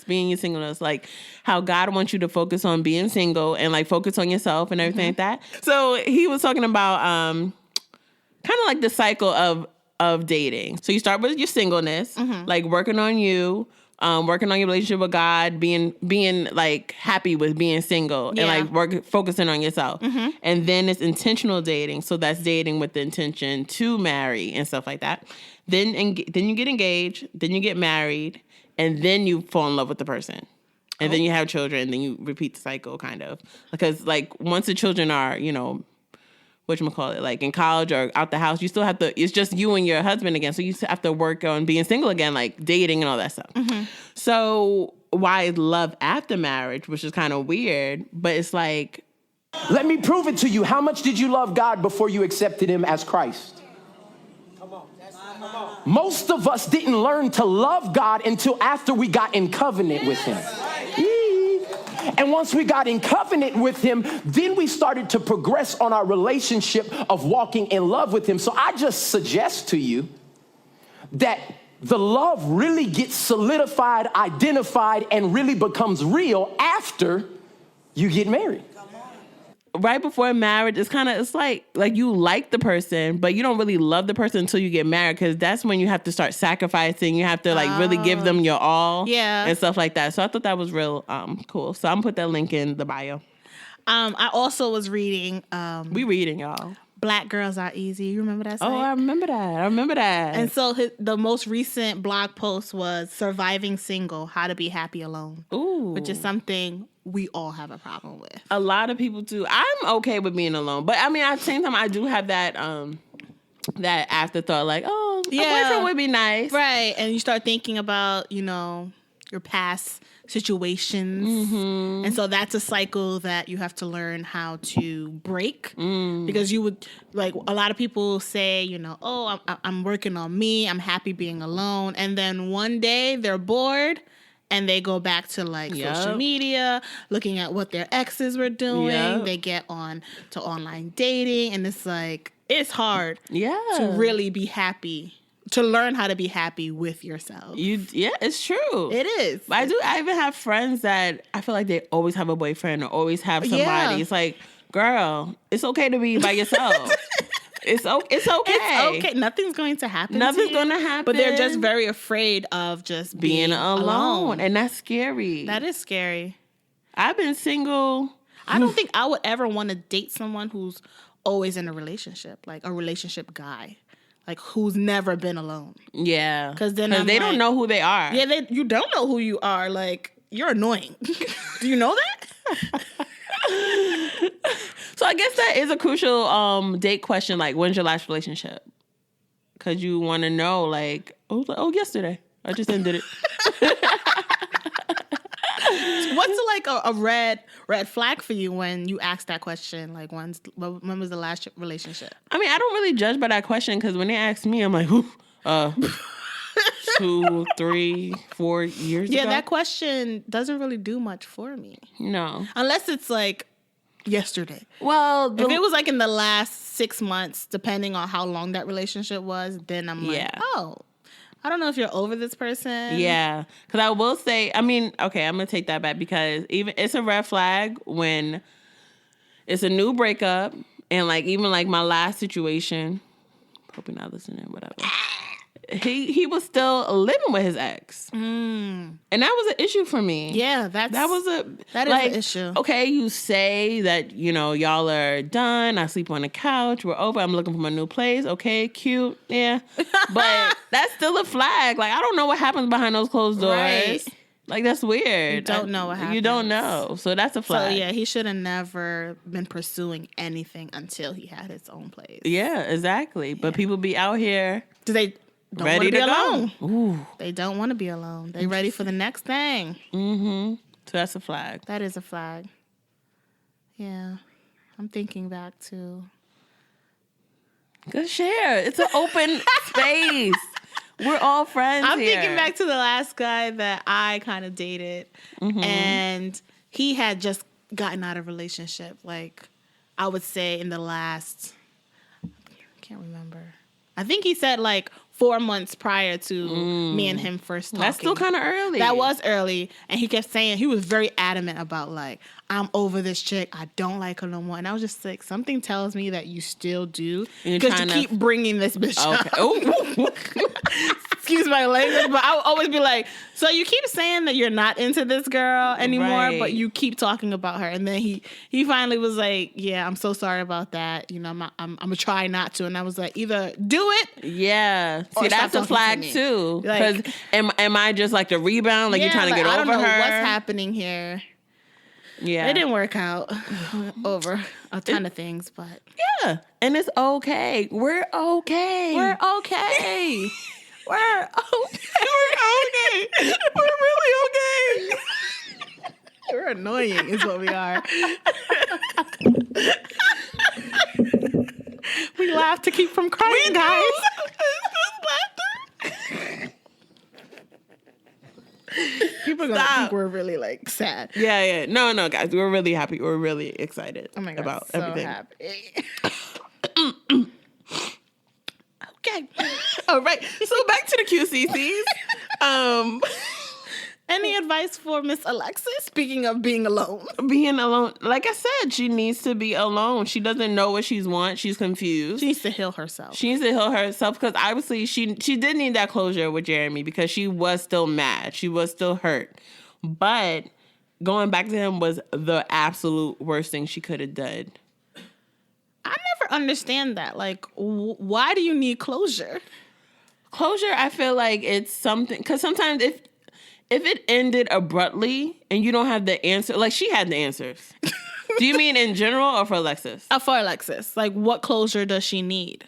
being in singleness, like how God wants you to focus on being single and like focus on yourself and everything like that. So he was talking about kind of like the cycle of dating. So you start with your singleness, like working on you. Working on your relationship with God, being like happy with being single, and like focusing on yourself. And then it's intentional dating. So that's dating with the intention to marry and stuff like that. Then you get engaged, then you get married, and then you fall in love with the person. And then you have children, and then you repeat the cycle kind of. Because like once the children are, whatchamacallit, like in college or out the house, you still have to, it's just you and your husband again. So you have to work on being single again, like dating and all that stuff. So why is love after marriage, which is kind of weird, but it's like. Let me prove it to you. How much did you love God before you accepted him as Christ? Come on. Most of us didn't learn to love God until after we got in covenant with him. And once we got in covenant with him, then we started to progress on our relationship of walking in love with him. So I just suggest to you that the love really gets solidified, identified, and really becomes real after you get married. Right before marriage, it's like you like the person, but you don't really love the person until you get married, because that's when you have to start sacrificing. You have to like really give them your all, and stuff like that. So I thought that was real cool. So I'm gonna put that link in the bio. I also was reading. We reading, y'all. Black Girls Are Easy. You remember that site? Oh, I remember that. And so the most recent blog post was Surviving Single, How to Be Happy Alone. Ooh. Which is something we all have a problem with. A lot of people do. I'm okay with being alone. But I mean, at the same time, I do have that that afterthought, like, a boyfriend would be nice. Right. And you start thinking about, your past situations. And so that's a cycle that you have to learn how to break, because you would, like, a lot of people say, I'm working on me, I'm happy being alone, and then one day they're bored and they go back to like social media, looking at what their exes were doing. They get on to online dating, and it's like, it's hard to really be happy. To learn how to be happy with yourself. It's true. It is. I even have friends that I feel like they always have a boyfriend or always have somebody. Yeah. It's like, girl, it's okay to be by yourself. It's okay. It's okay. Nothing's going to happen. Nothing's going to happen. But they're just very afraid of just being alone. And that's scary. That is scary. I've been single. I don't think I would ever want to date someone who's always in a relationship, like a relationship guy. Like, who's never been alone. Yeah. Because they don't know who they are. Yeah, you don't know who you are. Like, you're annoying. Do you know that? So I guess that is a crucial date question. Like, when's your last relationship? Because you want to know, like, yesterday. I just ended it. What's like a red flag for you when you ask that question? Like, when was the last relationship? I mean, I don't really judge by that question, because when they ask me, I'm like, 2, 3, 4 years ago. Yeah, that question doesn't really do much for me. No. Unless it's like yesterday. Well, if it was like in the last 6 months, depending on how long that relationship was, then I'm like, oh, I don't know if you're over this person. Yeah. Because I will say, I mean, okay, I'm going to take that back because even it's a red flag when it's a new breakup and like even like my last situation, hope you're not listening, whatever. He was still living with his ex. And that was an issue for me. Yeah, that is an issue. Okay, you say that, you know, y'all are done. I sleep on the couch. We're over. I'm looking for my new place. Okay, cute. Yeah. But that's still a flag. Like, I don't know what happens behind those closed doors. Right. Like, that's weird. You don't know what happens. You don't know. So that's a flag. So, yeah, he should have never been pursuing anything until he had his own place. Yeah, exactly. But people be out here. Don't ready to be alone. go. Ooh. They don't want to be alone. They ready for the next thing. Mm-hmm. So that's a flag. That is a flag. Yeah. I'm thinking back to... Good share. It's an open space. We're all friends I'm here. thinking back to the last guy that I kind of dated. Mm-hmm. And he had just gotten out of a relationship. Like, I would say in the last... I can't remember. I think he said like 4 months prior to me and him first talking. That's still kind of early. That was early. And he kept saying, he was very adamant about like, I'm over this chick. I don't like her no more. And I was just like, something tells me that you still do. Because you keep bringing this bitch up. Excuse my language, but I would always be like, so you keep saying that you're not into this girl anymore, but you keep talking about her. And then he finally was like, yeah, I'm so sorry about that. You know, I'm going to try not to. And I was like, either do it. Yeah. See, that's a flag too. Because Like, am I just like the rebound? Like you're trying to get over her? I don't know what's happening here. Yeah. It didn't work out over a ton of things, but. Yeah. And it's okay. We're okay. We're okay. We're okay. We're okay. We're really okay. We're annoying is what we are. We laugh to keep from crying, guys. People are going to think we're really like sad. Yeah. No, guys. We're really happy. We're really excited about so everything. Happy. Okay. All right. So back to the QCCs. Any advice for Miss Alexis? Speaking of being alone. Being alone. Like I said, she needs to be alone. She doesn't know what she wants. She's confused. She needs to heal herself. She needs to heal herself because obviously she did need that closure with Jeremy because she was still mad. She was still hurt. But going back to him was the absolute worst thing she could have done. I never understand that. Like, why do you need closure? Closure, I feel like it's something... Because sometimes if it ended abruptly and you don't have the answer... Like, she had the answers. Do you mean in general or for Alexis? For Alexis. Like, what closure does she need?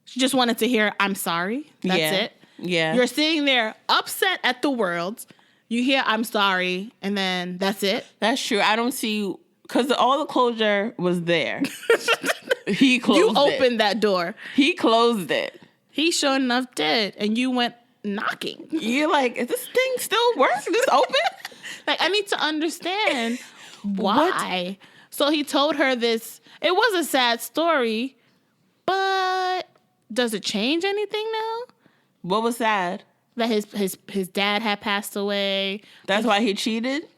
She just wanted to hear, I'm sorry. That's it. Yeah. You're sitting there upset at the world. You hear, I'm sorry. And then that's it. That's true. I don't see... Because all the closure was there. He closed it. You opened that door. He closed it. He sure enough did. And you went knocking. You're like, is this thing still work? Is this open? Like, I need to understand why. What? So he told her this. It was a sad story, but does it change anything now? What was sad? That his dad had passed away. That's why he cheated?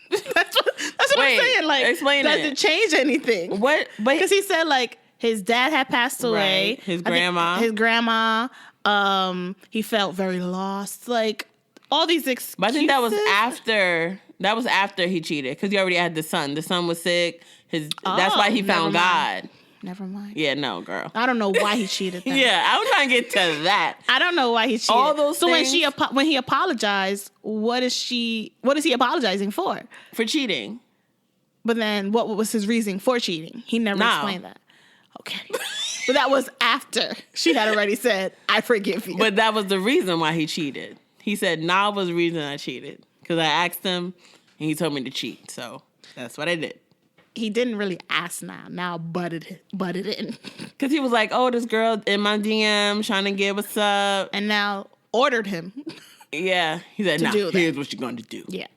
That's what I'm saying. Like, explain does it change anything? What? Because he said like his dad had passed away. Right. His grandma. His grandma. He felt very lost. Like all these excuses. But I think that was after. That was after he cheated because he already had the son. The son was sick. That's why he found God. Never mind. Yeah, no, girl. I don't know why he cheated. Then. Yeah, I'm trying to get to that. I don't know why he cheated. All those things. when he apologized, what is he apologizing for? For cheating. But then what was his reason for cheating? He never explained that. Okay. But that was after she had already said, I forgive you. But that was the reason why he cheated. He said, nah was the reason I cheated. Because I asked him and he told me to cheat. So that's what I did. He didn't really ask now butted in. Because he was like, oh, this girl in my DM trying to get what's up. And now ordered him. Yeah. He said, nah, here's what you're going to do. Yeah.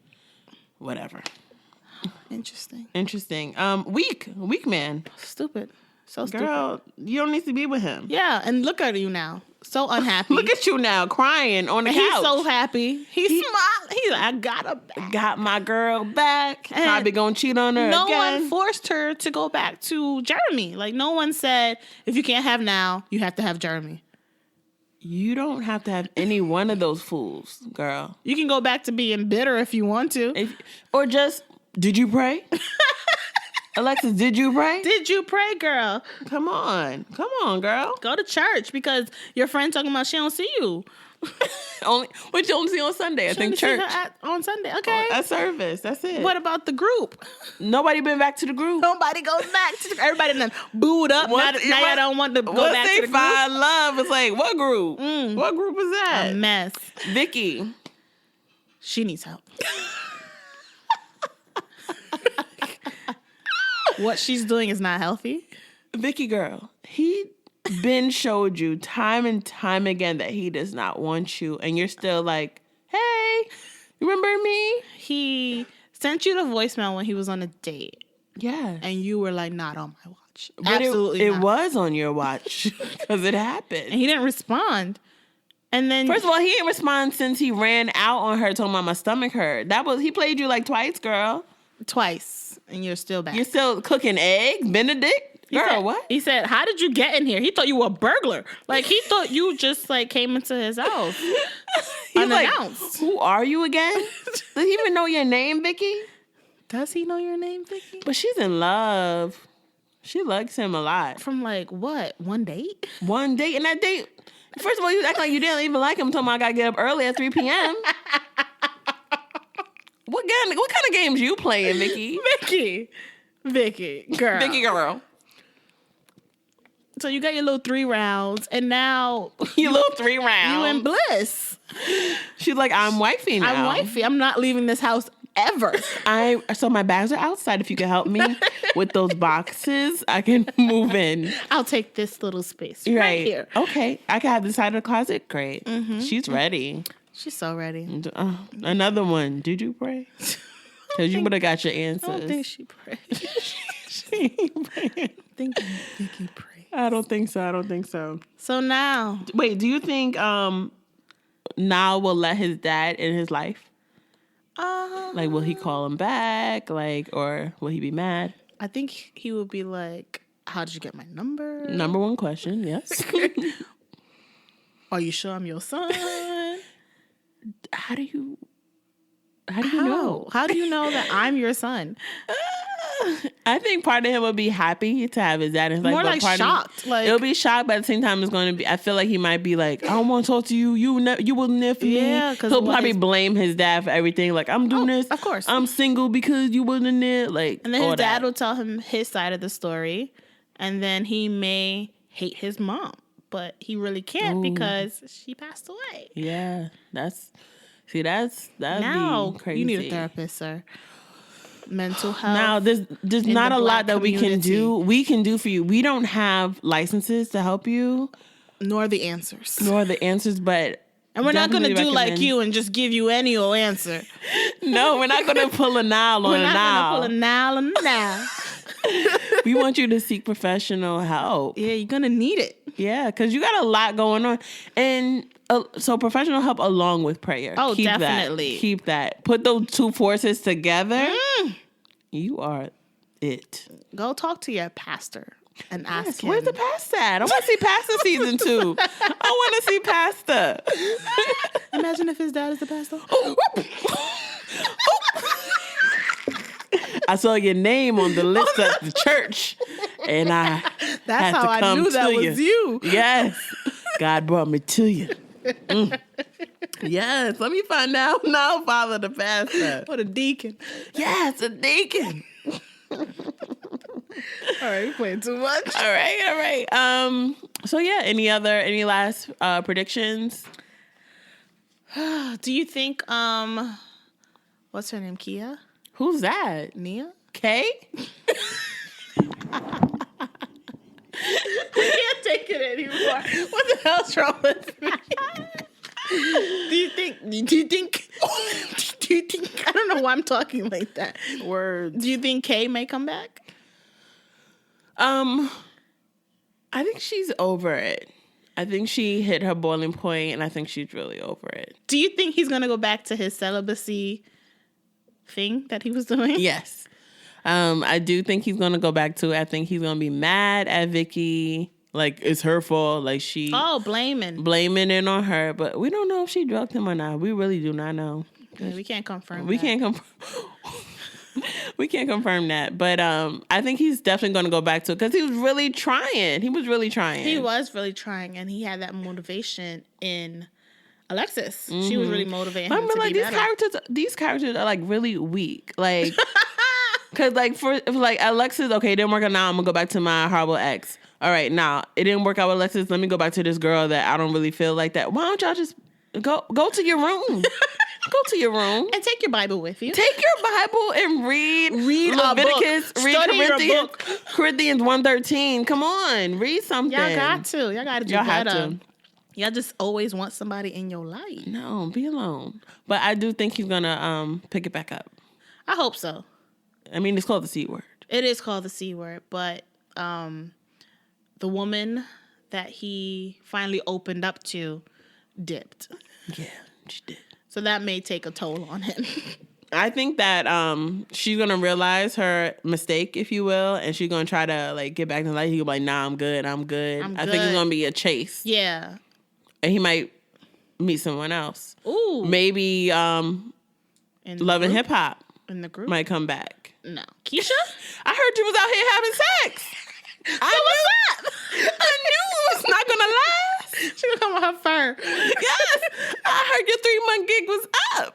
Whatever. Interesting. Weak man. Stupid. So Girl, stupid. you don't need to be with him. Yeah, and look at you now. So unhappy. Look at you now, crying on the couch. He's so happy. He's smiling. He's like, I got her back. Got my girl back. And probably gonna cheat on her no again. one forced her to go back to Jeremy. Like, no one said, if you can't have now, you have to have Jeremy. You don't have to have any one of those fools, girl. You can go back to being bitter if you want to. Or just, did you pray? Alexis, did you pray? Did you pray, girl? Come on, girl. Go to church because your friend talking about she don't see you. What you only see on Sunday? I think church. On Sunday, okay. A service, that's it. What about the group? Nobody been back to the group. Nobody goes back to the everybody done booed up. Now y'all don't want to go back to the group. Find love. It's like, what group? What group is that? A mess. Vicky. She needs help. What she's doing is not healthy. Vicky girl, he been showed you time and time again that he does not want you, and you're still like, hey, you remember me? He sent you the voicemail when he was on a date. Yeah. And you were like, not on my watch. But Absolutely it not. was on your watch because it happened. And he didn't respond. And then first of all, he didn't respond since he ran out on her talking about my stomach hurt. He played you like twice, girl. Twice. And you're still back. You're still cooking eggs, Benedict? Girl, what? He said, how did you get in here? He thought you were a burglar. Like, he thought you just, like, came into his house. He's unannounced. Like, who are you again? Does he even know your name, Vicky? Does he know your name, Vicky? But she's in love. She likes him a lot. From, like, what? One date? One date. And that date, first of all, you act like you didn't even like him until I got to get up early at 3 p.m. What kind of games you playing, Vicky? Vicky, girl. Vicky, girl. So you got your little 3 rounds, and now your little 3 rounds. You in bliss. She's like, I'm wifey now. I'm wifey. I'm not leaving this house ever. So my bags are outside. If you can help me with those boxes, I can move in. I'll take this little space right here. Okay, I can have the side of the closet. Great. Mm-hmm. She's ready. She's so ready. Another one. Did you pray? Because you would have got your answers. I don't think she prayed. She ain't praying. I think Vicky prayed. I don't think so. So now. Wait, do you think Niall will let his dad in his life? Like, will he call him back? Like, or will he be mad? I think he would be like, how did you get my number? Number one question, yes. Are you sure I'm your son? How do you know? How do you know that I'm your son? I think part of him would be happy to have his dad in his life. More like shocked. It'll be shocked, but at the same time, it's going to be. I feel like he might be like, I don't want to talk to you. You wasn't there for me. Yeah, he'll probably blame his dad for everything. Like, I'm doing this. Of course, I'm single because you wasn't there. Like, and then his dad will tell him his side of the story, and then he may hate his mom, but he really can't because she passed away. Yeah, that'd be crazy. You need a therapist, sir. Mental health. Now, there's not a lot that we can do. We can do for you. We don't have licenses to help you, nor the answers, but. And we're not going to do like you and just give you any old answer. No, we're not going to pull a Niall on a Niall. We're not going to pull a Niall on a Niall. We want you to seek professional help. Yeah, you're going to need it. Yeah, because you got a lot going on. And so professional help along with prayer. Oh, definitely. Keep that. Put those two forces together. You are it. Go talk to your pastor and ask him. Where's the pastor at? I want to see Pastor season 2. I want to see Pastor. Imagine if his dad is the pastor. I saw your name on the list at the church, and I That's how I knew that was you. Yes. God brought me to you. Yes, let me find out now, Father the pastor. What a deacon. Yes, a deacon. All right, we playing too much. All right. So yeah, any last predictions? Do you think what's her name? Kia? Who's that? Nia? Kay? I can't take it anymore. What the hell's wrong with me? Do you think? I don't know why I'm talking like that. Words. Do you think Kay may come back? I think she's over it. I think she hit her boiling point, and I think she's really over it. Do you think he's going to go back to his celibacy thing that he was doing? Yes. I do think he's going to go back to it. I think he's going to be mad at Vicky. Like, it's her fault. Like, blaming it on her. But we don't know if she drugged him or not. We really do not know. Yeah, we can't confirm We can't confirm that. But I think he's definitely going to go back to it because he was really trying. He was really trying. And he had that motivation in Alexis. She was really motivating him to like be these better. These characters are like really weak. Like, because like for like Alexis, okay, it didn't work out. Now I'm gonna go back to my horrible ex. All right, now it didn't work out with Alexis. Let me go back to this girl that I don't really feel like that. Why don't y'all just go to your room? Go to your room and take your Bible with you. Take your Bible and read Leviticus, read Corinthians 1:13. Come on, read something. Y'all got to do better. Y'all just always want somebody in your life. No, be alone. But I do think he's gonna pick it back up. I hope so. I mean, it's called the C word. It is called the C word, but the woman that he finally opened up to dipped. Yeah, she did. So that may take a toll on him. I think that she's gonna realize her mistake, if you will, and she's gonna try to like get back to life. He'll be like, "Nah, I'm good. I think it's gonna be a chase." Yeah, and he might meet someone else. Ooh, maybe Love and Hip Hop in the group might come back. No, Keisha, I heard you was out here having sex. What's up? I knew it was not gonna last. She gonna come with her fur. Yes, I heard your 3-month gig was up.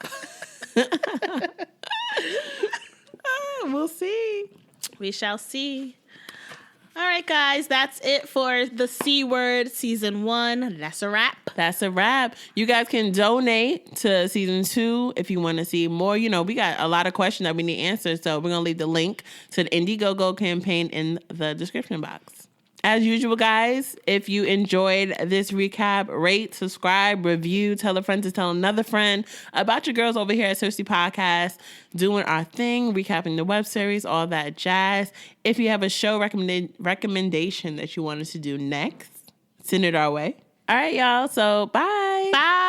We'll see. We shall see. All right, guys, that's it for the C Word Season 1. That's a wrap. You guys can donate to Season 2 if you want to see more. You know, we got a lot of questions that we need answers, so we're going to leave the link to the Indiegogo campaign in the description box. As usual, guys, if you enjoyed this recap, rate, subscribe, review, tell a friend to tell another friend about your girls over here at S2E Podcast, doing our thing, recapping the web series, all that jazz. If you have a show recommendation that you want us to do next, send it our way. All right, y'all. So, bye. Bye.